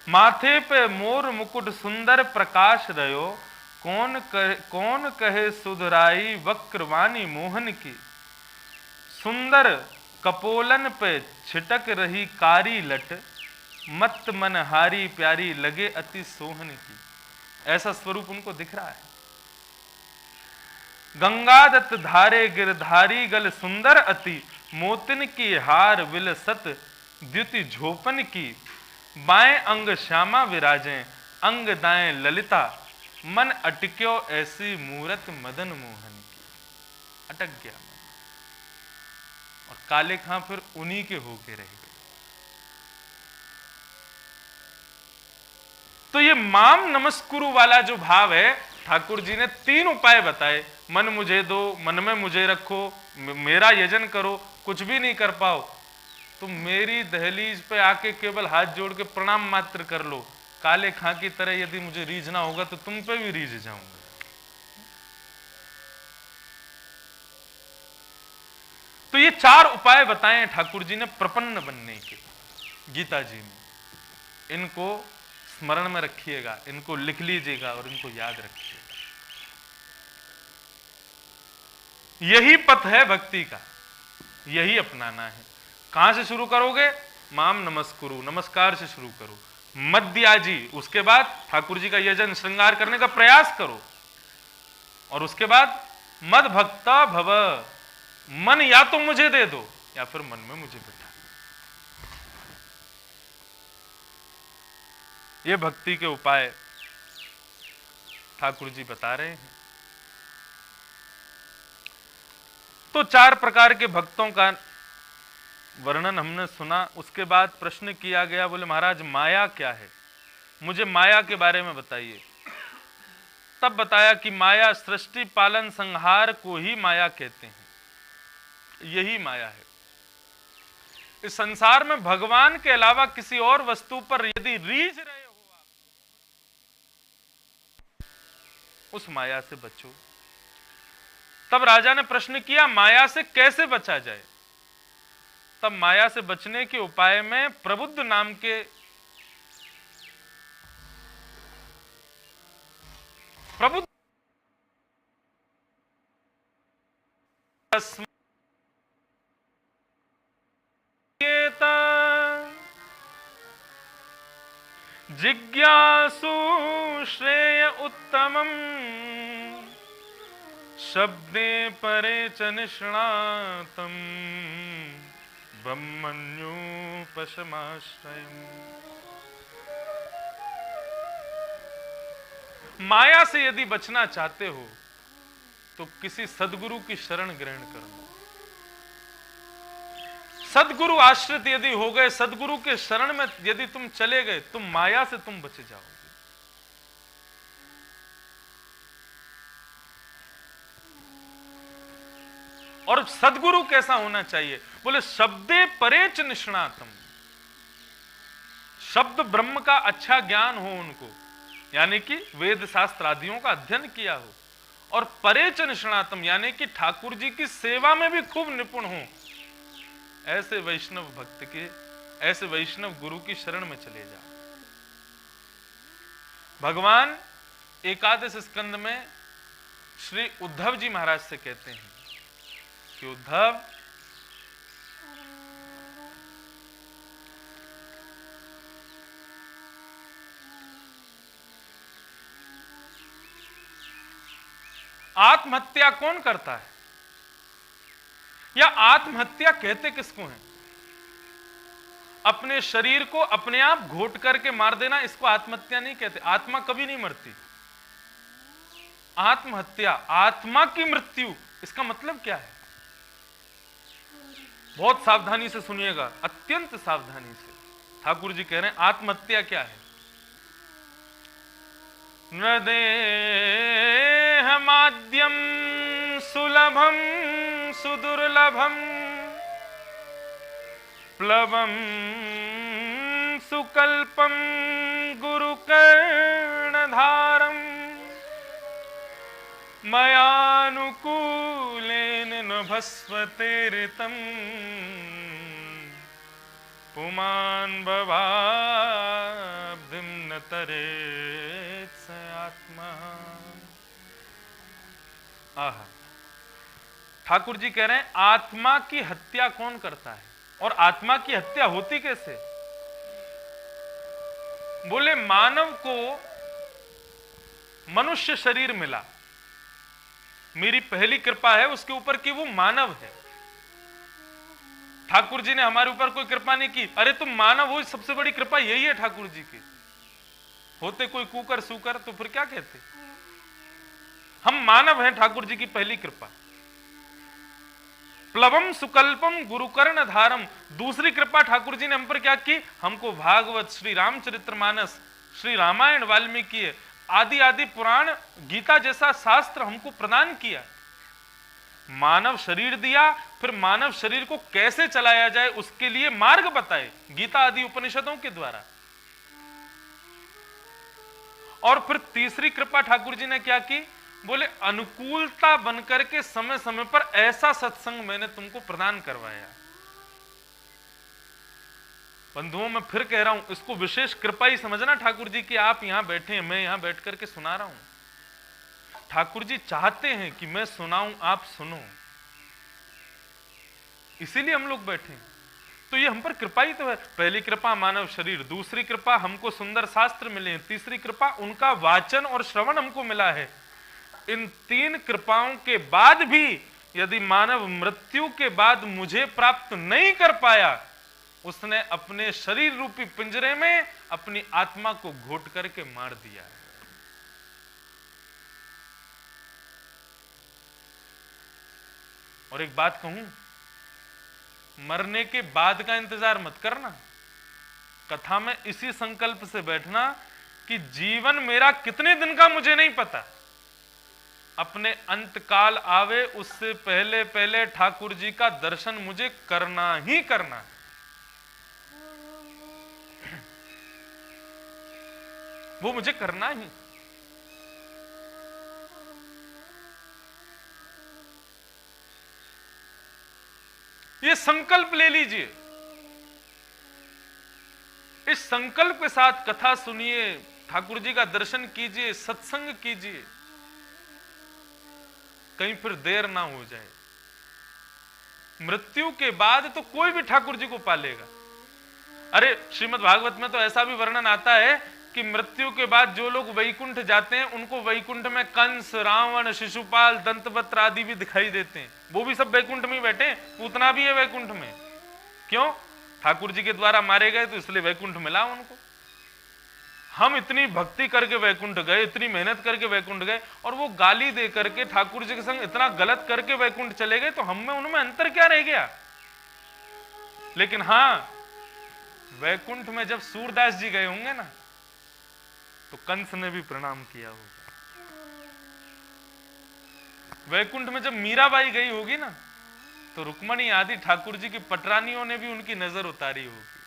माथे पे मोर मुकुट सुंदर प्रकाश रयो, कौन कहे सुधराई वक्रवाणी मोहन की। सुंदर कपोलन पे छिटक रही कारी लट, मत मन हारी प्यारी लगे अति सोहन की। ऐसा स्वरूप उनको दिख रहा है। गंगादत्त धारे गिरधारी गल सुंदर अति, मोतिन की हार विलसत द्युति झोपन की। बाएं अंग श्यामा विराजें, अंग दाएं ललिता, मन अटक्यो ऐसी मूरत मदन मोहन की। अटक गया मन, और काले खां फिर उन्हीं के होके रह गए। तो ये माम नमस्कुरु वाला जो भाव है, ठाकुर जी ने 3 उपाय बताए। मन मुझे दो, मन में मुझे रखो, मेरा यजन करो। कुछ भी नहीं कर पाओ तो मेरी दहलीज पे आके केवल हाथ जोड़ के प्रणाम मात्र कर लो। काले खां की तरह यदि मुझे रीझना होगा तो तुम पे भी रीझ जाऊंगा। तो ये 4 उपाय बताए ठाकुर जी ने प्रपन्न बनने के गीता जी में। इनको स्मरण में रखिएगा, इनको लिख लीजिएगा और इनको याद रखिएगा। यही पथ है भक्ति का, यही अपनाना है। कहां से शुरू करोगे? माम नमस्कुरु, नमस्कार से शुरू करो। मध्याजी, उसके बाद ठाकुर जी का यजन श्रृंगार करने का प्रयास करो। और उसके बाद मद भक्ता भव, मन या तो मुझे दे दो या फिर मन में मुझे बिठा। ये भक्ति के उपाय ठाकुर जी बता रहे हैं। तो 4 प्रकार के भक्तों का वर्णन हमने सुना। उसके बाद प्रश्न किया गया, बोले महाराज माया क्या है, मुझे माया के बारे में बताइए। तब बताया कि माया सृष्टि पालन संहार को ही माया कहते हैं, यही माया है। इस संसार में भगवान के अलावा किसी और वस्तु पर यदि रीझ रहे हो आप, उस माया से बचो। तब राजा ने प्रश्न किया माया से कैसे बचा जाए। तब माया से बचने के उपाय में प्रबुद्ध नाम के प्रबुद्ध जिज्ञासु श्रेय उत्तमम् शब्दे परे च निष्णातम् ब्रह्मण्योपशमाश्रयम्। माया से यदि बचना चाहते हो तो किसी सद्गुरु की शरण ग्रहण करो। सद्गुरु आश्रित यदि हो गए, सद्गुरु के शरण में यदि तुम चले गए, तुम माया से तुम बच जाओगे। और सद्गुरु कैसा होना चाहिए? बोले शब्दे परेच निष्णातम, शब्द ब्रह्म का अच्छा ज्ञान हो उनको, यानी कि वेद शास्त्र आदियों का अध्ययन किया हो। और परेच निष्णातम यानी कि ठाकुर जी की सेवा में भी खूब निपुण हो। ऐसे वैष्णव भक्त के, ऐसे वैष्णव गुरु की शरण में चले जाओ। भगवान एकादश स्कंद में श्री उद्धव जी महाराज से कहते हैं कि उद्धव, आत्महत्या कौन करता है, या आत्महत्या कहते किसको हैं? अपने शरीर को अपने आप घोट करके मार देना, इसको आत्महत्या नहीं कहते। आत्मा कभी नहीं मरती। आत्महत्या, आत्मा की मृत्यु, इसका मतलब क्या है? बहुत सावधानी से सुनिएगा, अत्यंत सावधानी से। ठाकुर जी कह रहे हैं आत्महत्या क्या है? न देह माद्यम सुलभम सुदुर्लभम प्लवम सुकल्पम गुरुकर्णधारम मयानुकूलेन न भस्वतेरितम पुमान भवाब्धिं न तरेत् स आत्मा। आहा, ठाकुर जी कह रहे हैं आत्मा की हत्या कौन करता है? और आत्मा की हत्या होती कैसे? बोले मानव को मनुष्य शरीर मिला, मेरी पहली कृपा है उसके ऊपर कि वो मानव है। ठाकुर जी ने हमारे ऊपर कोई कृपा नहीं की। अरे तुम मानव हो, सबसे बड़ी कृपा यही है ठाकुर जी की। होते कोई कुकर सुकर तो फिर क्या कहते? हम मानव हैं, ठाकुर जी की पहली कृपा। प्लवम सुकल्पम गुरुकर्ण धारम, दूसरी कृपा ठाकुर जी ने हम पर क्या की? हमको भागवत, श्री रामचरितमानस, श्री रामायण, वाल्मीकि आदि आदि पुराण, गीता जैसा शास्त्र हमको प्रदान किया। मानव शरीर दिया, फिर मानव शरीर को कैसे चलाया जाए उसके लिए मार्ग बताए गीता आदि उपनिषदों के द्वारा। और फिर तीसरी कृपा ठाकुर जी ने क्या की? बोले अनुकूलता बनकर के समय समय पर ऐसा सत्संग मैंने तुमको प्रदान करवाया। बंधुओं, मैं फिर कह रहा हूं, इसको विशेष कृपा ही समझना ठाकुर जी की आप यहां बैठे हैं, मैं यहां बैठ करके सुना रहा हूं। ठाकुर जी चाहते हैं कि मैं सुनाऊं, आप सुनो, इसीलिए हम लोग बैठे हैं। तो ये हम पर कृपा ही तो है। पहली कृपा मानव शरीर, दूसरी कृपा हमको सुंदर शास्त्र मिले, तीसरी कृपा उनका वाचन और श्रवण हमको मिला है। इन तीन कृपाओं के बाद भी यदि मानव मृत्यु के बाद मुझे प्राप्त नहीं कर पाया, उसने अपने शरीर रूपी पिंजरे में अपनी आत्मा को घोट करके मार दिया है। और एक बात कहूं, मरने के बाद का इंतजार मत करना। कथा में इसी संकल्प से बैठना कि जीवन मेरा कितने दिन का मुझे नहीं पता, अपने अंतकाल आवे उससे पहले पहले ठाकुर जी का दर्शन मुझे करना ही करना है। वो मुझे करना ही। ये संकल्प ले लीजिए, इस संकल्प के साथ कथा सुनिए, ठाकुर जी का दर्शन कीजिए, सत्संग कीजिए, कहीं फिर देर ना हो जाए। मृत्यु के बाद तो कोई भी ठाकुर जी को पालेगा। अरे श्रीमद् भागवत में तो ऐसा भी वर्णन आता है कि मृत्यु के बाद जो लोग वैकुंठ जाते हैं उनको वैकुंठ में कंस, रावण, शिशुपाल, दंतवक्र आदि भी दिखाई देते हैं। वो भी सब वैकुंठ में बैठे हैं, पूतना भी है वैकुंठ में। क्यों? ठाकुर जी के द्वारा मारे गए तो इसलिए वैकुंठ मिला उनको। हम इतनी भक्ति करके वैकुंठ गए, इतनी मेहनत करके वैकुंठ गए, और वो गाली दे करके ठाकुर जी के संग इतना गलत करके वैकुंठ चले गए, तो हम में उनमें अंतर क्या रह गया? लेकिन हां, वैकुंठ में जब सूरदास जी गए होंगे ना, तो कंस ने भी प्रणाम किया होगा। वैकुंठ में जब मीराबाई गई होगी ना, तो रुक्मणी आदि ठाकुर जी की पटरानियों ने भी उनकी नजर उतारी होगी,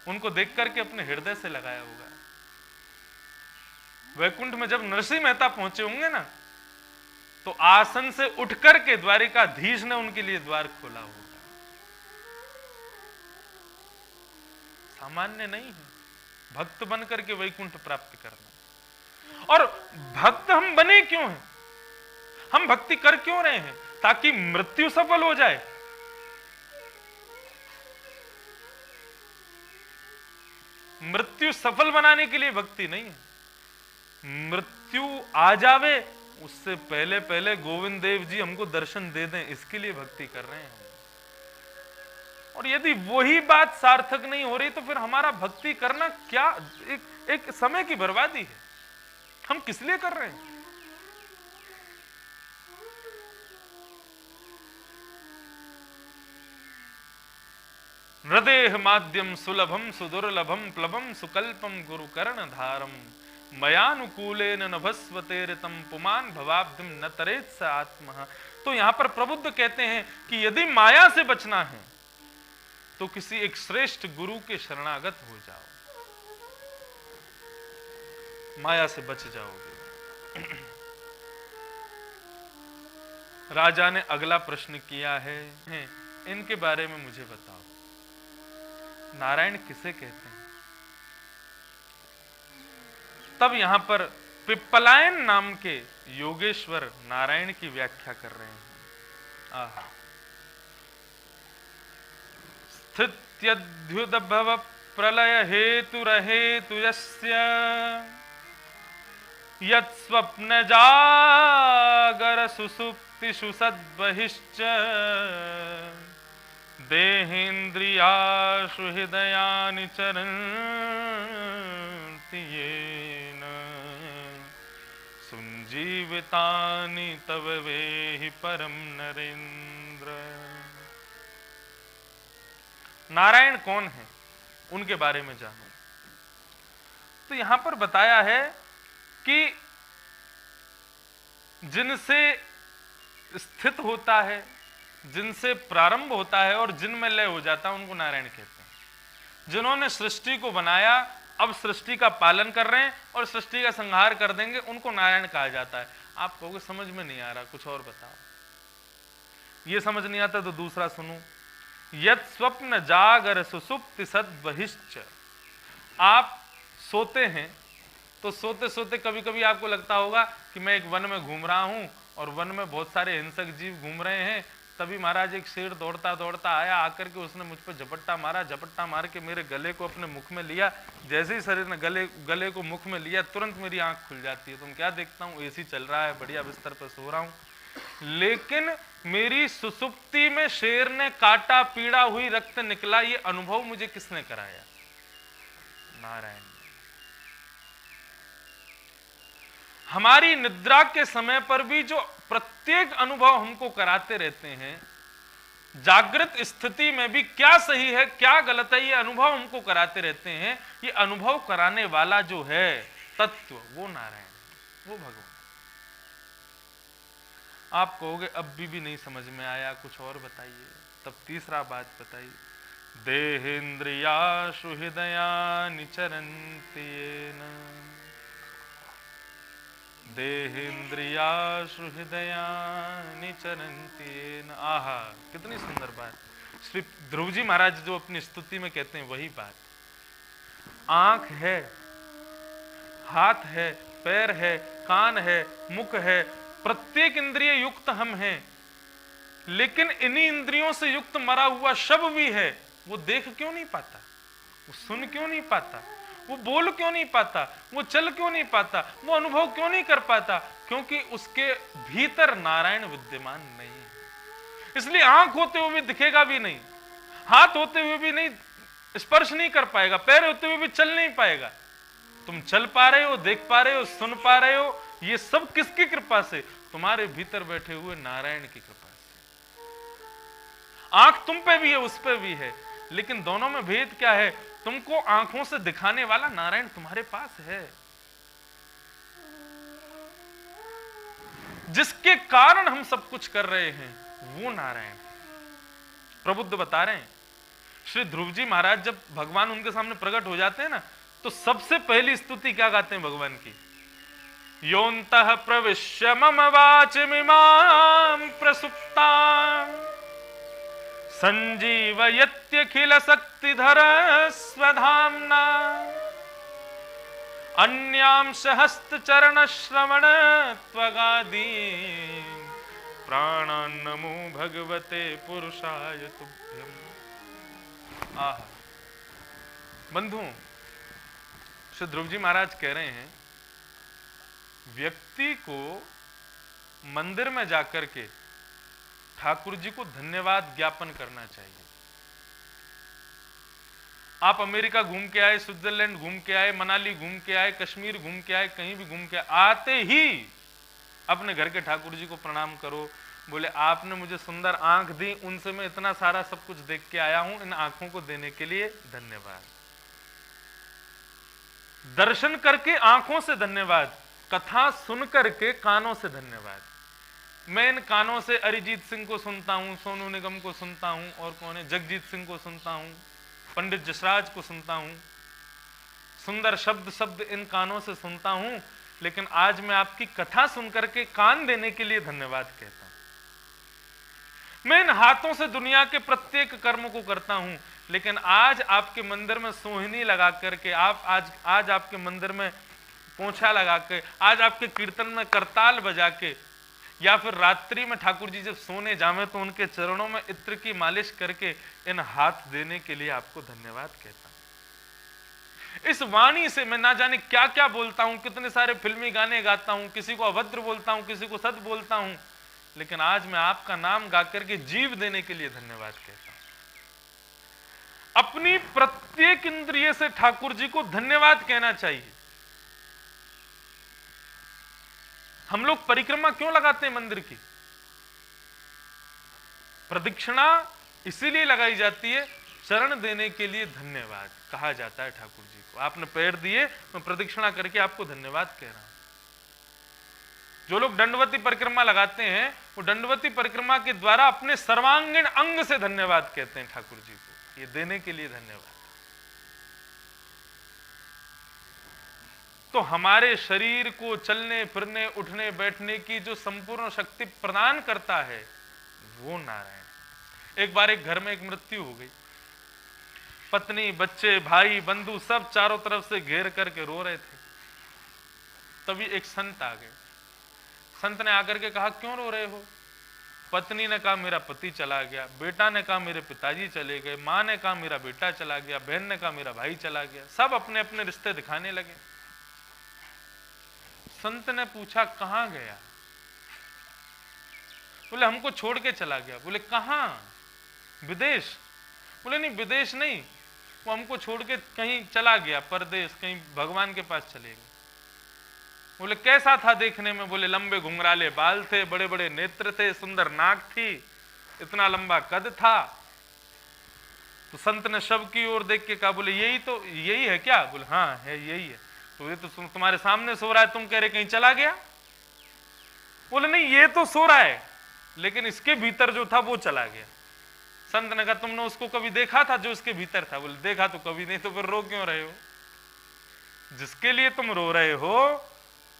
उनको देख करके अपने हृदय से लगाया होगा। वैकुंठ में जब नरसिंह मेहता पहुंचे होंगे ना, तो आसन से उठ करके द्वारिकाधीश ने उनके लिए द्वार खोला होगा। सामान्य नहीं है भक्त बन करके वैकुंठ प्राप्त करना। और भक्त हम बने क्यों हैं? हम भक्ति कर क्यों रहे हैं? ताकि मृत्यु सफल हो जाए। मृत्यु सफल बनाने के लिए भक्ति नहीं है। मृत्यु आ जावे उससे पहले पहले गोविंद देव जी हमको दर्शन दे दें, इसके लिए भक्ति कर रहे हैं। और यदि वही बात सार्थक नहीं हो रही तो फिर हमारा भक्ति करना क्या, एक समय की बर्बादी है। हम किस लिए कर रहे हैं? हृदय माध्यम सुलभम सुदुर्लभम प्लवम सुकल्पम गुरु कर्ण धारम मयानुकूलेन नभस्वतेरितम पुमान भवाब्धिम न तरेत स आत्मा। तो यहां पर प्रबुद्ध कहते हैं कि यदि माया से बचना है तो किसी एक श्रेष्ठ गुरु के शरणागत हो जाओ, माया से बच जाओगे। राजा ने अगला प्रश्न किया है, इनके बारे में मुझे बताओ, नारायण किसे कहते हैं? तब यहां पर पिप्पलायन नाम के योगेश्वर नारायण की व्याख्या कर रहे हैं। आहा, स्थित्यद्युदभव प्रलय हेतुरहेतु यस्य यत्स्वप्न जागर सुसुप्तिषु सद्बहिश्च देहेन्द्रियाशु हृदयानि चरन्ति येन सुञ्जीवितानि तव वेहि परम नरेन्द्र। नारायण कौन है, उनके बारे में जानो। तो यहां पर बताया है कि जिनसे स्थित होता है, जिनसे प्रारंभ होता है और जिनमें लय हो जाता है, उनको नारायण कहते हैं। जिन्होंने सृष्टि को बनाया अब सृष्टि का पालन कर रहे हैं और सृष्टि का संहार कर देंगे, उनको नारायण कहा जाता है। आप कहोगे समझ में नहीं आ रहा, कुछ और बताओ। ये समझ नहीं आता तो दूसरा सुनो। यत् स्वप्न जागर सुसुप्ति सद्बहिश्च। आप सोते हैं तो सोते सोते कभी कभी आपको लगता होगा कि मैं एक वन में घूम रहा हूं और वन में बहुत सारे हिंसक जीव घूम रहे हैं। तभी महाराज एक शेर दौड़ता दौड़ता आया, आकर के उसने मुझ पर झपट्टा मारा, झपट्टा मार के मेरे गले को अपने मुख में लिया। जैसे ही शरीर ने गले को मुख में लिया, तुरंत मेरी आंख खुल जाती है। तुम क्या देखता हूँ, एसी चल रहा है, बढ़िया बिस्तर पर सो रहा हूँ, लेकिन मेरी सुसुप्ति में शेर ने काटा, पीड़ा हुई, रक्त निकला। ये अनुभव मुझे किसने कराया? नारायण। हमारी निद्रा के समय पर भी जो प्रत्येक अनुभव हमको कराते रहते हैं, जागृत स्थिति में भी क्या सही है क्या गलत है, ये अनुभव हमको कराते रहते हैं। ये अनुभव कराने वाला जो है तत्व, वो नारायण, वो भगवान। आप कहोगे अब भी नहीं समझ में आया, कुछ और बताइए। तब तीसरा बात बताइए। देहेन्द्रियाशु हृदयानि चरन्ति येन, देहेन्द्रियाशु हृदयानि चरन्ति येन। आहा, कितनी सुंदर बात। श्री ध्रुव जी महाराज जो अपनी स्तुति में कहते हैं वही बात। आंख है, हाथ है, पैर है, कान है, मुख है, प्रत्येक इंद्रिय युक्त हम हैं, लेकिन इन्हीं इंद्रियों से युक्त मरा हुआ शव भी है। वो देख क्यों नहीं पाता, वो सुन क्यों नहीं पाता, वो बोल क्यों नहीं पाता, वो चल क्यों नहीं पाता, वो अनुभव क्यों नहीं कर पाता? क्योंकि उसके भीतर नारायण विद्यमान नहीं है। इसलिए आंख होते हुए भी दिखेगा भी नहीं, हाथ होते हुए भी नहीं स्पर्श नहीं कर पाएगा, पैर होते हुए भी चल नहीं पाएगा। तुम चल पा रहे हो, देख पा रहे हो, सुन पा रहे हो, ये सब किसकी कृपा से? तुम्हारे भीतर बैठे हुए नारायण की कृपा से। आंख तुम पे भी है, उस पे भी है, लेकिन दोनों में भेद क्या है? तुमको आंखों से दिखाने वाला नारायण तुम्हारे पास है, जिसके कारण हम सब कुछ कर रहे हैं, वो नारायण। प्रबुद्ध बता रहे हैं, श्री ध्रुव जी महाराज जब भगवान उनके सामने प्रकट हो जाते हैं ना, तो सबसे पहली स्तुति क्या गाते हैं भगवान की? योऽन्तः प्रविश्य मम वाचमिमां प्रसुप्तां संजीवयत्यखिल शक्तिधर स्वधाम्ना अन्यांश हस्तचरण श्रवण त्वगादि प्राणान्नमो भगवते पुरुषाय तुभ्यम्। आहा बंधु, श्री ध्रुव जी महाराज कह रहे हैं, व्यक्ति को मंदिर में जाकर के ठाकुर जी को धन्यवाद ज्ञापन करना चाहिए। आप अमेरिका घूम के आए, स्विट्जरलैंड घूम के आए, मनाली घूम के आए, कश्मीर घूम के आए, कहीं भी घूम के आते ही अपने घर के ठाकुर जी को प्रणाम करो। बोले आपने मुझे सुंदर आंख दी, उनसे मैं इतना सारा सब कुछ देख के आया हूं, इन आंखों को देने के लिए धन्यवाद। दर्शन करके आंखों से धन्यवाद, कथा सुन करके कानों से धन्यवाद। मैं इन कानों से अरिजीत सिंह को सुनता हूं, सोनू निगम को सुनता हूं, और कौन है, जगजीत सिंह को सुनता हूं, पंडित जसराज को सुनता हूं, सुंदर शब्द इन कानों से सुनता हूं, लेकिन आज मैं आपकी कथा सुन करके कान देने के लिए धन्यवाद कहता हूं। मैं इन हाथों से दुनिया के प्रत्येक कर्म को करता हूं, लेकिन आज आपके मंदिर में सोहिनी लगा करके, आज आपके मंदिर में पोंछा लगा के, आज आपके कीर्तन में करताल बजा के, या फिर रात्रि में ठाकुर जी जब सोने जावे तो उनके चरणों में इत्र की मालिश करके इन हाथ देने के लिए आपको धन्यवाद कहता हूं। इस वाणी से मैं ना जाने क्या क्या बोलता हूं, कितने सारे फिल्मी गाने गाता हूं, किसी को अभद्र बोलता हूं, किसी को सत बोलता हूं, लेकिन आज मैं आपका नाम गा करके जीव देने के लिए धन्यवाद कहता हूं। अपनी प्रत्येक इंद्रिय से ठाकुर जी को धन्यवाद कहना चाहिए। हम लोग परिक्रमा क्यों लगाते हैं मंदिर की? प्रदक्षिणा इसीलिए लगाई जाती है, चरण देने के लिए धन्यवाद कहा जाता है ठाकुर जी को। आपने पैर दिए, मैं प्रदक्षिणा करके आपको धन्यवाद कह रहा हूं। जो लोग दंडवती परिक्रमा लगाते हैं, वो दंडवती परिक्रमा के द्वारा अपने सर्वांगीण अंग से धन्यवाद कहते हैं ठाकुर जी को, ये देने के लिए धन्यवाद। तो हमारे शरीर को चलने फिरने उठने बैठने की जो संपूर्ण शक्ति प्रदान करता है वो नारायण। एक बार एक घर में एक मृत्यु हो गई, पत्नी बच्चे भाई बंधु सब चारों तरफ से घेर करके रो रहे थे। तभी एक संत आ गए। संत ने आकर के कहा, क्यों रो रहे हो? पत्नी ने कहा, मेरा पति चला गया। बेटा ने कहा, मेरे पिताजी चले गए। माँ ने कहा, मेरा बेटा चला गया। बहन ने कहा, मेरा भाई चला गया। सब अपने अपने रिश्ते दिखाने लगे। संत ने पूछा, कहां गया? बोले, हमको छोड़ के चला गया। बोले, कहां? विदेश? बोले, नहीं विदेश नहीं, वो हमको छोड़ के कहीं चला गया, परदेश, कहीं भगवान के पास चले गए। बोले, कैसा था देखने में? बोले, लंबे घुंघराले बाल थे, बड़े बड़े नेत्र थे, सुंदर नाक थी, इतना लंबा कद था। तो संत ने शव की ओर देख के कहा, बोले, यही है क्या? बोले, हाँ है, यही है। तो ये तो तुम्हारे सामने सो रहा है, तुम कह रहे कहीं चला गया? बोले, नहीं ये तो सो रहा है, लेकिन इसके भीतर जो था वो चला गया। संत ने कहा, तुमने उसको कभी देखा था जो इसके भीतर था? बोले, देखा तो कभी नहीं। तो फिर रो क्यों रहे हो? जिसके लिए तुम रो रहे हो,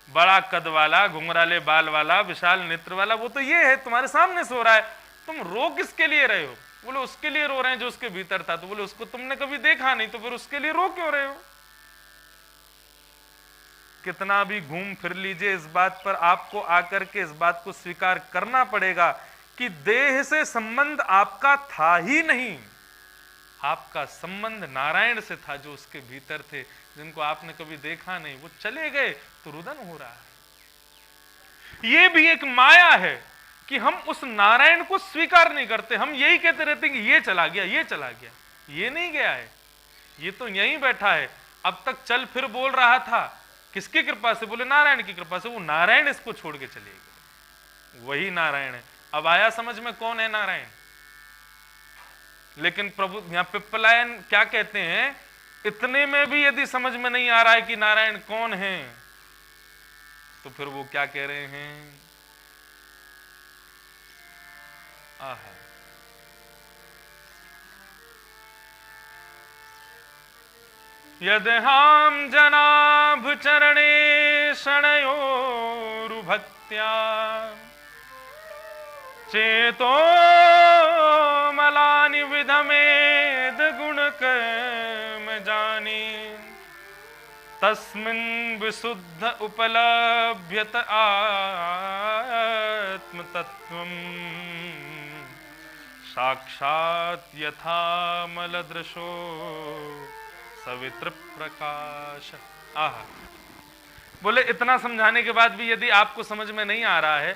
बड़ा कद वाला, घुंघराले बाल वाला, विशाल नेत्र वाला, वो तो ये है, तुम्हारे सामने सो रहा है। तुम रो किसके लिए रहे हो? बोले, उसके लिए रो रहे हैं जो उसके भीतर था। तो बोले, उसको तुमने कभी देखा नहीं, तो फिर उसके लिए रो क्यों रहे हो? कितना भी घूम फिर लीजिए, इस बात पर आपको आकर के इस बात को स्वीकार करना पड़ेगा कि देह से संबंध आपका था ही नहीं। आपका संबंध नारायण से था, जो उसके भीतर थे, जिनको आपने कभी देखा नहीं। वो चले गए तो रुदन हो रहा है। ये भी एक माया है कि हम उस नारायण को स्वीकार नहीं करते। हम यही कहते रहते हैं कि ये चला गया, ये चला गया। ये नहीं गया है, ये तो यहीं बैठा है। अब तक चल फिर बोल रहा था, किसकी कृपा से? बोले, नारायण की कृपा से। वो नारायण इसको छोड़ के चले गए, वही नारायण है। अब आया समझ में कौन है नारायण? लेकिन प्रभु यहां पिप्पलायन क्या कहते हैं, इतने में भी यदि समझ में नहीं आ रहा है कि नारायण कौन है, तो फिर वो क्या कह रहे हैं? आहा, यदहाम जनाभ चरणे शणयोरुभक्त्या चेतो मलानि विधमेद गुणकर्म जानी तस्मिन् विशुद्ध उपलभ्यत आत्मतत्त्वम् साक्षात् यथा मलदृशो सवित्र प्रकाश। आहा, बोले, इतना समझाने के बाद भी यदि आपको समझ में नहीं आ रहा है,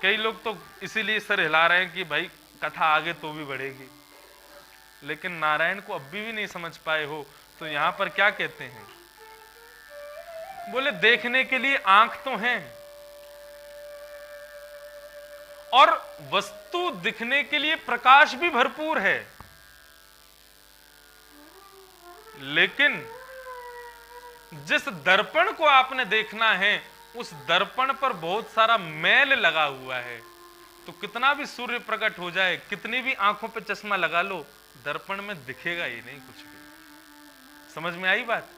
कई लोग तो इसीलिए सर हिला रहे हैं कि भाई कथा आगे तो भी बढ़ेगी, लेकिन नारायण को अब भी नहीं समझ पाए हो, तो यहां पर क्या कहते हैं? बोले, देखने के लिए आंख तो है और वस्तु दिखने के लिए प्रकाश भी भरपूर है, लेकिन जिस दर्पण को आपने देखना है उस दर्पण पर बहुत सारा मैल लगा हुआ है। तो कितना भी सूर्य प्रकट हो जाए, कितनी भी आंखों पे चश्मा लगा लो, दर्पण में दिखेगा ही नहीं कुछ भी। समझ में आई बात?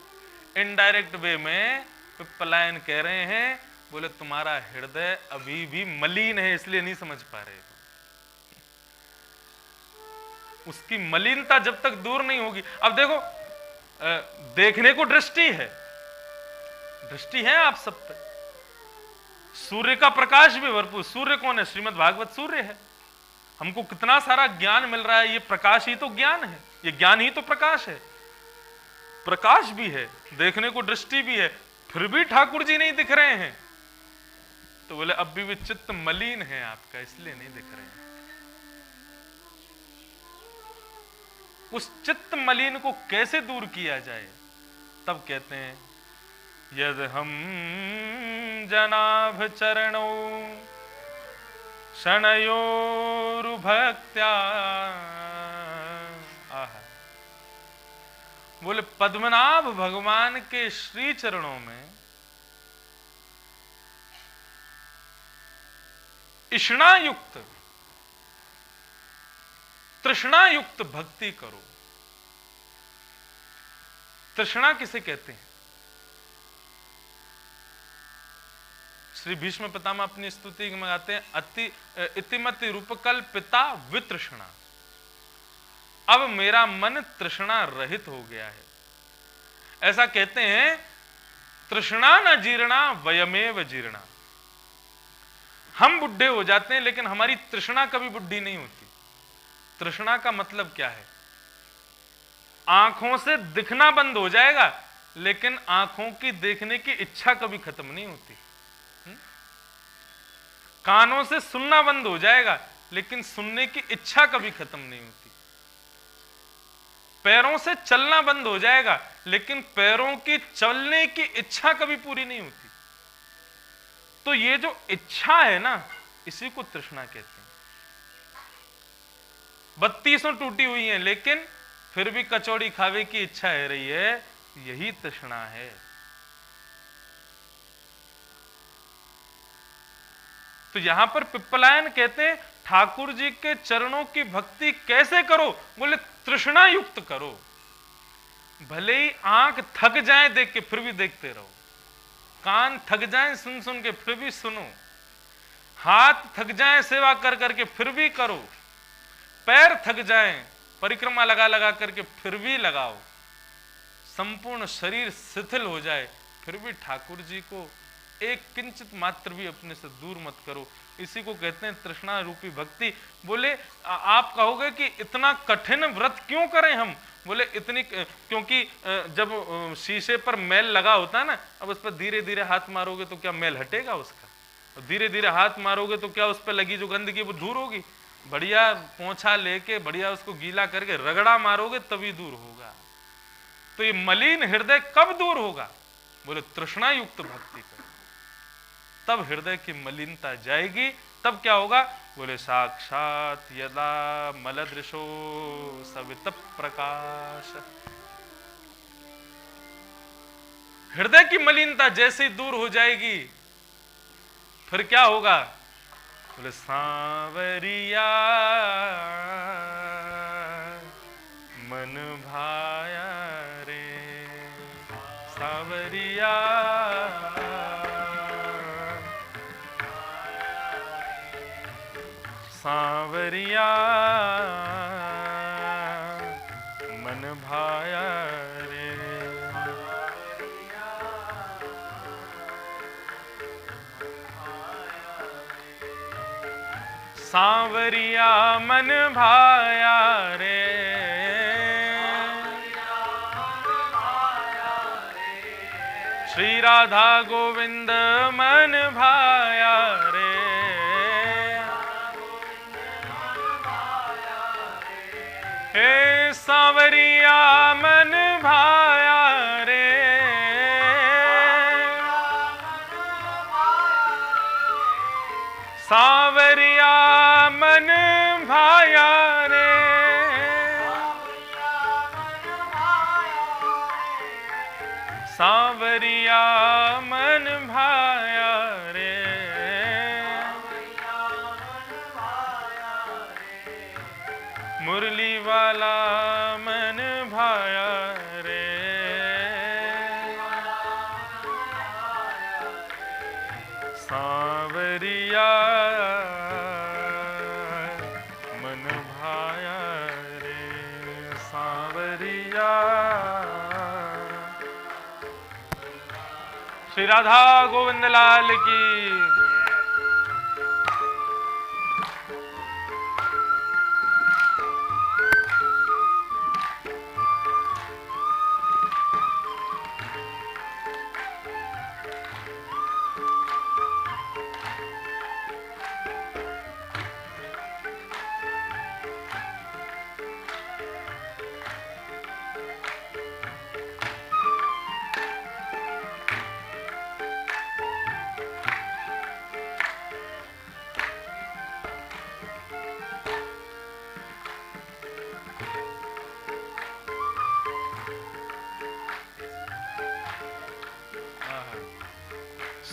इनडायरेक्ट वे में पिप्पलायन कह रहे हैं, बोले, तुम्हारा हृदय अभी भी मलिन है, इसलिए नहीं समझ पा रहे हो। उसकी मलिनता जब तक दूर नहीं होगी। अब देखो, देखने को दृष्टि है, दृष्टि है आप सब पे। सूर्य का प्रकाश भी भरपूर। सूर्य कौन है? श्रीमद् भागवत सूर्य है। हमको कितना सारा ज्ञान मिल रहा है, ये प्रकाश ही तो ज्ञान है, ये ज्ञान ही तो प्रकाश है। प्रकाश भी है, देखने को दृष्टि भी है, फिर भी ठाकुर जी नहीं दिख रहे हैं। तो बोले, अब भी चित्त मलिन है आपका, इसलिए नहीं दिख रहे हैं। उस चित्त मलिन को कैसे दूर किया जाए? तब कहते हैं, यद हम जनाभ चरणो शणयोरुभक्त्या। आहा, बोले, पद्मनाभ भगवान के श्री चरणों में इष्णा युक्त, तृष्णा युक्त भक्ति करो। तृष्णा किसे कहते हैं? श्री भीष्म पितामह अपनी स्तुति में गाते हैं, अति इतिमति रूपकल्पिता वितृष्णा, अब मेरा मन तृष्णा रहित हो गया है। ऐसा कहते हैं, तृष्णा न जीर्णा वयमेव जीर्णा। हम बुढ़े हो जाते हैं लेकिन हमारी तृष्णा कभी बुढ़ी नहीं होती। तृष्णा का मतलब क्या है? आंखों से दिखना बंद हो जाएगा लेकिन आंखों की देखने की इच्छा कभी खत्म नहीं होती। कानों से सुनना बंद हो जाएगा लेकिन सुनने की इच्छा कभी खत्म नहीं होती। पैरों से चलना बंद हो जाएगा लेकिन पैरों की चलने की इच्छा कभी पूरी नहीं होती। तो ये जो इच्छा है ना, इसी को तृष्णा कहते हैं। बत्तीसों टूटी हुई हैं लेकिन फिर भी कचौड़ी खावे की इच्छा है रही है, यही तृष्णा है। तो यहां पर पिप्पलायन कहते हैं, ठाकुर जी के चरणों की भक्ति कैसे करो? बोले तृष्णा युक्त करो। भले ही आंख थक जाए देख के फिर भी देखते रहो, कान थक जाए सुन सुन के फिर भी सुनो, हाथ थक जाए सेवा कर करके फिर भी करो, पैर थक जाए परिक्रमा लगा लगा करके फिर भी लगाओ, संपूर्ण शरीर शिथिल हो जाए फिर भी ठाकुर जी को एक किंचित मात्र भी अपने से दूर मत करो। इसी को कहते हैं तृष्णा रूपी भक्ति। बोले आप कहोगे कि इतना कठिन व्रत क्यों करें हम? बोले इतनी, क्योंकि जब शीशे पर मैल लगा होता है ना, अब उस पर धीरे धीरे हाथ मारोगे तो क्या मैल हटेगा उसका? धीरे धीरे हाथ मारोगे तो क्या उस पर लगी जो गंदगी वो दूर होगी? बढ़िया पोंछा लेके बढ़िया उसको गीला करके रगड़ा मारोगे तभी दूर होगा। तो ये मलिन हृदय कब दूर होगा? बोले तृष्णा युक्त भक्ति करो, तब हृदय की मलिनता जाएगी। तब क्या होगा? बोले साक्षात यदा मलदृशो सवित प्रकाश। हृदय की मलिनता जैसे दूर हो जाएगी फिर क्या होगा? बोले सांवरिया मन भाया रे, सांवरिया सांवरिया मन भाया रे। सांवरिया मन भाया रे, श्री राधा गोविंद मन भाया रे। हे सांवरिया मन भाया रे, सांवरिया मन भाया रे, सांवरिया मन भाया रे। मुरली वाला मन भाया रे, सांवरिया मन भाया रे, सांवरिया। श्री राधा गोविंद लाल की।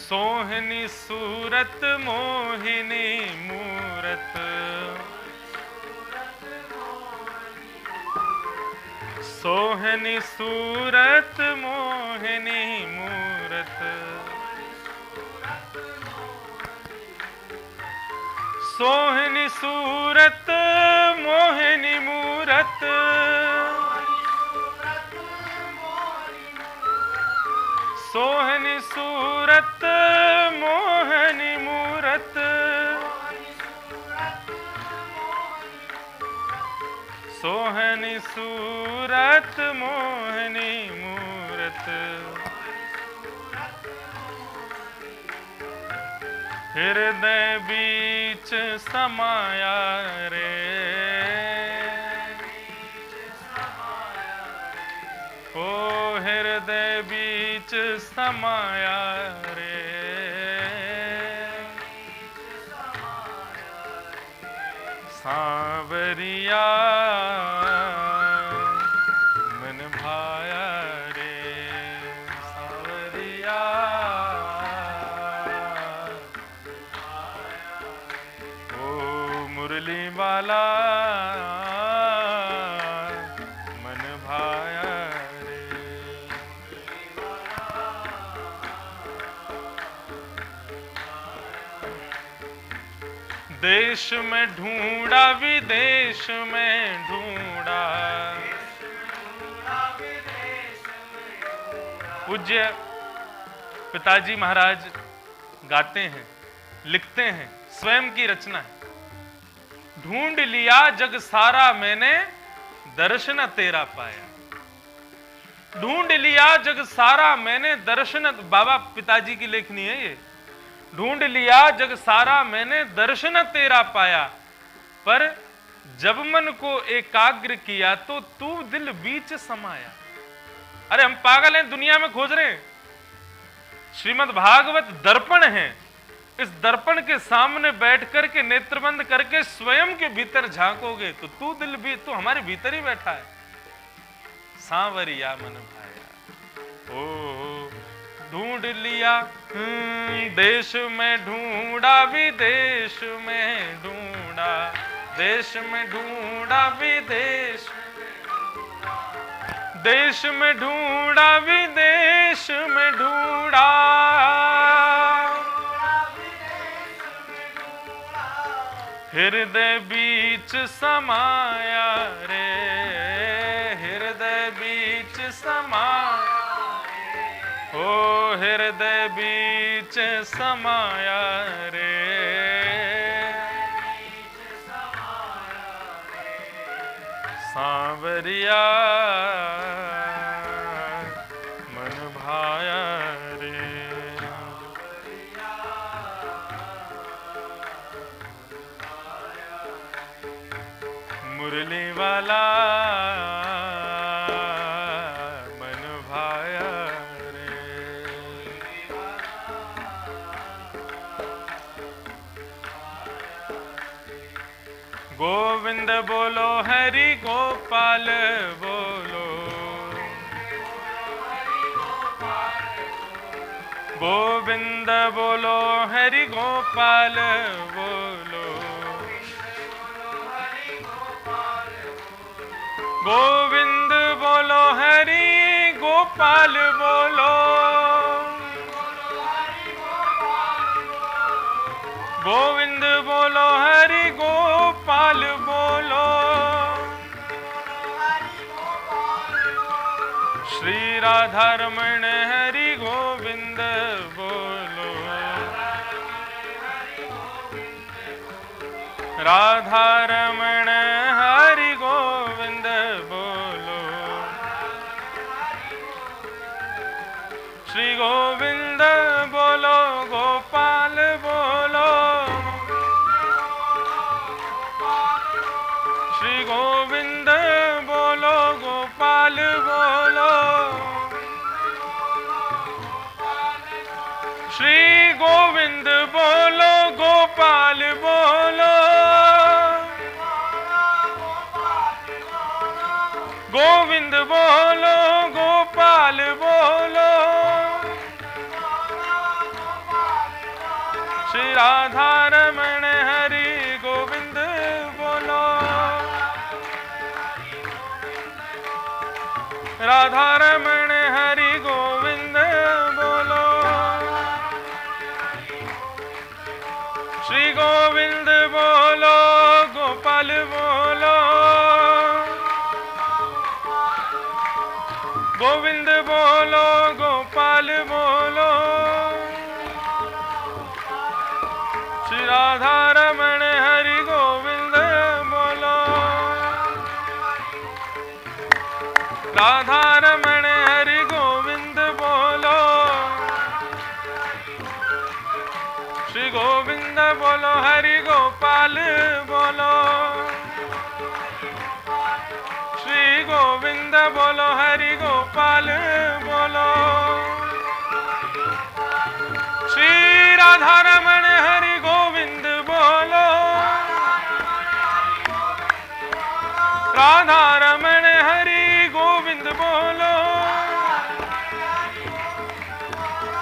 सोहनी सूरत मोहिनी मूरत, सोहनी सूरत मोहिनी मूरत, सोहनी सूरत मोहिनी मूरत, सोहनी सूरत मोहनी मूरत, सोहनी सूरत मोहनी मूरत, हृदय बीच समाया रे, ओ हृदय बीच समाया रे, सांवरिया मन भाया रे, सांवरिया ओ मुरली वाला मन भाया रे। देश में ढूंढा विदेश में ढूंढा, पूज्य पिताजी महाराज गाते हैं, लिखते हैं, स्वयं की रचना है। ढूंढ लिया जग सारा मैंने दर्शन तेरा पाया, ढूंढ लिया जग सारा मैंने दर्शन, बाबा पिताजी की लेखनी है ये। ढूंढ लिया जग सारा मैंने दर्शन तेरा पाया, पर जब मन को एकाग्र किया तो तू दिल बीच समाया। अरे हम पागल हैं, दुनिया में खोज रहे हैं। श्रीमद् भागवत दर्पण है, इस दर्पण के सामने बैठ करके नेत्र बंद करके स्वयं के भीतर झांकोगे तो तू दिल भी, तू हमारे भीतर ही बैठा है। सांवरिया मन भाया, ओ ढूंढ लिया देश में ढूंढा विदेश में ढूंढा, देश में ढूंढा विदेश, देश में ढूंढा विदेश में ढूंढा, हृदय बीच समाया रे, हृदय बीच समाया, ओ हृदय बीच समाया रे, सांवरिया मन भाया रे। मुरली वाला मन भाया रे। गोविंद बोलो हरि गोपाल बोलो, गोविंद बोलो हरि गोपाल बोलो, गोविंद बोलो हरि गोपाल बोलो, गोविंद बोलो हरि गोपाल बोलो, श्री राधा रमण हरि गोविंद बोलो, राधा रमण हरि गोविंद बोलो, श्री गोविंद बोलो गोपाल बोलो, श्री गोविंद बोलो गोपाल बोलो, श्री गोविंद बोलो गोपाल बोलो, गोविंद बोलो गोपाल बोलो, श्री राधा रमण हरि गोविंद बोलो, राधा रमण हरि गोविंद बोलो, श्री गोविंद बोलो बोलो हरि गोपाल बोलो, श्री गोविंद बोलो हरि गोपाल बोलो, श्री राधा रमण हरि गोविंद बोलो, राधा रमण हरि गोविंद बोलो,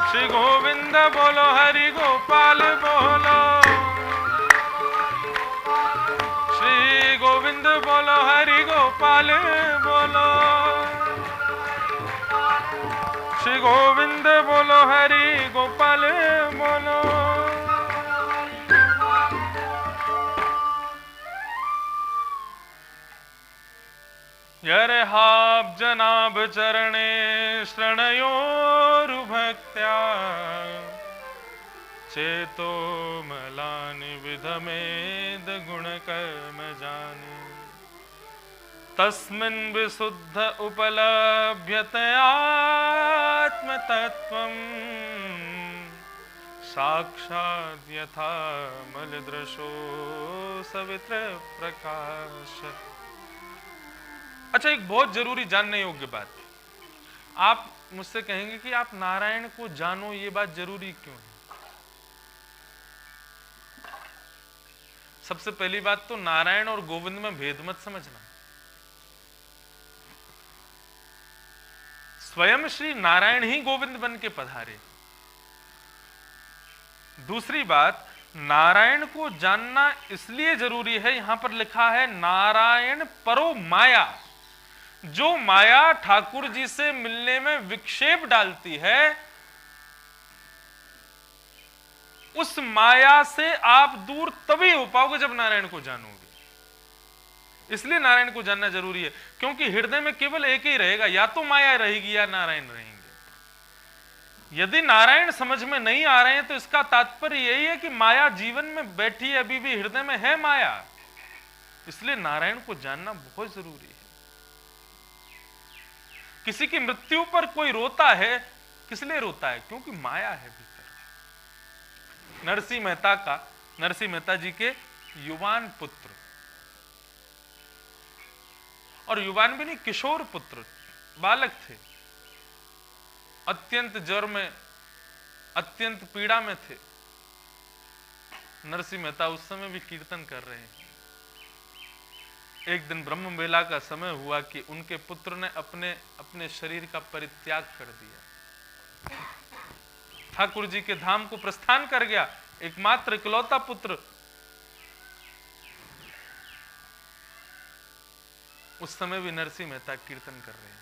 श्री गोविंद बोलो हरि गोपाल बोलो, श्री गोविंद बोलो हरि गोपाल बोलो, श्री गोविंद बोलो हरि गोपाल बोलो। यर्हाब् जनाब चरणे शरणयोरुभक्त्या चेतो मलानि विधमेद गुणकर्म जानि, तस्मिन् विशुद्ध उपलभ्यतयात्मतत्त्वं साक्षात् यथा मलदृशो सवित्र प्रकाश। अच्छा, एक बहुत जरूरी जानने योग्य बात, आप मुझसे कहेंगे कि आप नारायण को जानो, ये बात जरूरी क्यों है? सबसे पहली बात तो नारायण और गोविंद में भेद मत समझना। स्वयं श्री नारायण ही गोविंद बन के पधारे। दूसरी बात, नारायण को जानना इसलिए जरूरी है, यहां पर लिखा है नारायण परो माया। जो माया ठाकुर जी से मिलने में विक्षेप डालती है, उस माया से आप दूर तभी हो पाओगे जब नारायण को जानोगे। इसलिए नारायण को जानना जरूरी है, क्योंकि हृदय में केवल एक ही रहेगा, या तो माया रहेगी या नारायण रहेंगे। यदि नारायण समझ में नहीं आ रहे हैं तो इसका तात्पर्य यही है कि माया जीवन में बैठी है, अभी भी हृदय में है माया। इसलिए नारायण को जानना बहुत जरूरी है। किसी की मृत्यु पर कोई रोता है, किस लिए रोता है? क्योंकि माया है भीतर। नरसिंह मेहता जी के युवान पुत्र, और युवान भी नहीं, किशोर पुत्र, बालक थे, अत्यंत ज्वर में, अत्यंत पीड़ा में थे। नरसिंह मेहता उस समय भी कीर्तन कर रहे हैं। एक दिन ब्रह्म बेला का समय हुआ कि उनके पुत्र ने अपने शरीर का परित्याग कर दिया, ठाकुर जी के धाम को प्रस्थान कर गया। एकमात्र इकलौता पुत्र। उस समय भी नरसिंह मेहता कीर्तन कर रहे हैं,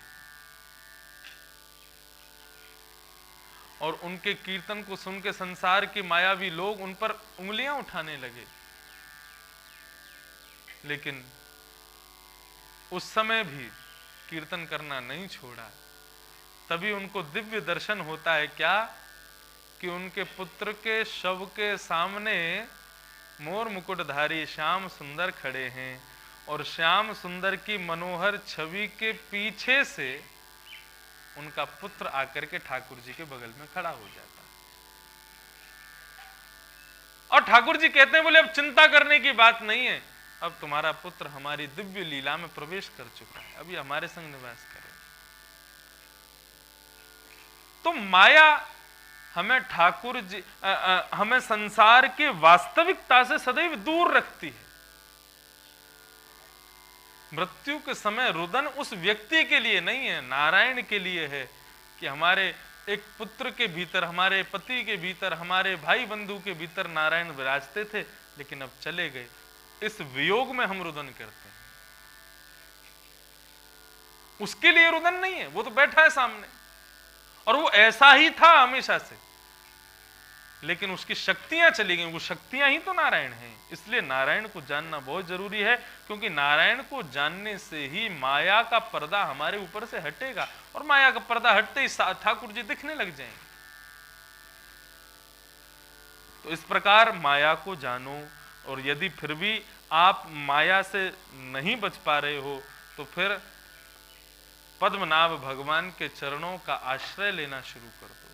और उनके कीर्तन को सुन के संसार के मायावी लोग उन पर उंगलियां उठाने लगे। लेकिन उस समय भी कीर्तन करना नहीं छोड़ा। तभी उनको दिव्य दर्शन होता है, क्या कि उनके पुत्र के शव के सामने मोर मुकुटधारी श्याम सुंदर खड़े हैं, और श्याम सुंदर की मनोहर छवि के पीछे से उनका पुत्र आकर के ठाकुर जी के बगल में खड़ा हो जाता है। और ठाकुर जी कहते हैं, बोले अब चिंता करने की बात नहीं है, अब तुम्हारा पुत्र हमारी दिव्य लीला में प्रवेश कर चुका है, अभी हमारे संग निवास करे। तो माया हमें ठाकुर जी हमें संसार के वास्तविकता से सदैव दूर रखती है। मृत्यु के समय रुदन उस व्यक्ति के लिए नहीं है, नारायण के लिए है, कि हमारे एक पुत्र के भीतर, हमारे पति के भीतर, हमारे भाई बंधु के भीतर नारायण विराजते थे, लेकिन अब चले गए। इस वियोग में हम रुदन करते हैं। उसके लिए रुदन नहीं है, वो तो बैठा है सामने, और वो ऐसा ही था हमेशा से, लेकिन उसकी शक्तियां चली गई। वो शक्तियां ही तो नारायण हैं। इसलिए नारायण को जानना बहुत जरूरी है, क्योंकि नारायण को जानने से ही माया का पर्दा हमारे ऊपर से हटेगा, और माया का पर्दा हटते ही ठाकुर जी दिखने लग जाएंगे। तो इस प्रकार माया को जानो, और यदि फिर भी आप माया से नहीं बच पा रहे हो तो फिर पद्मनाभ भगवान के चरणों का आश्रय लेना शुरू कर दो।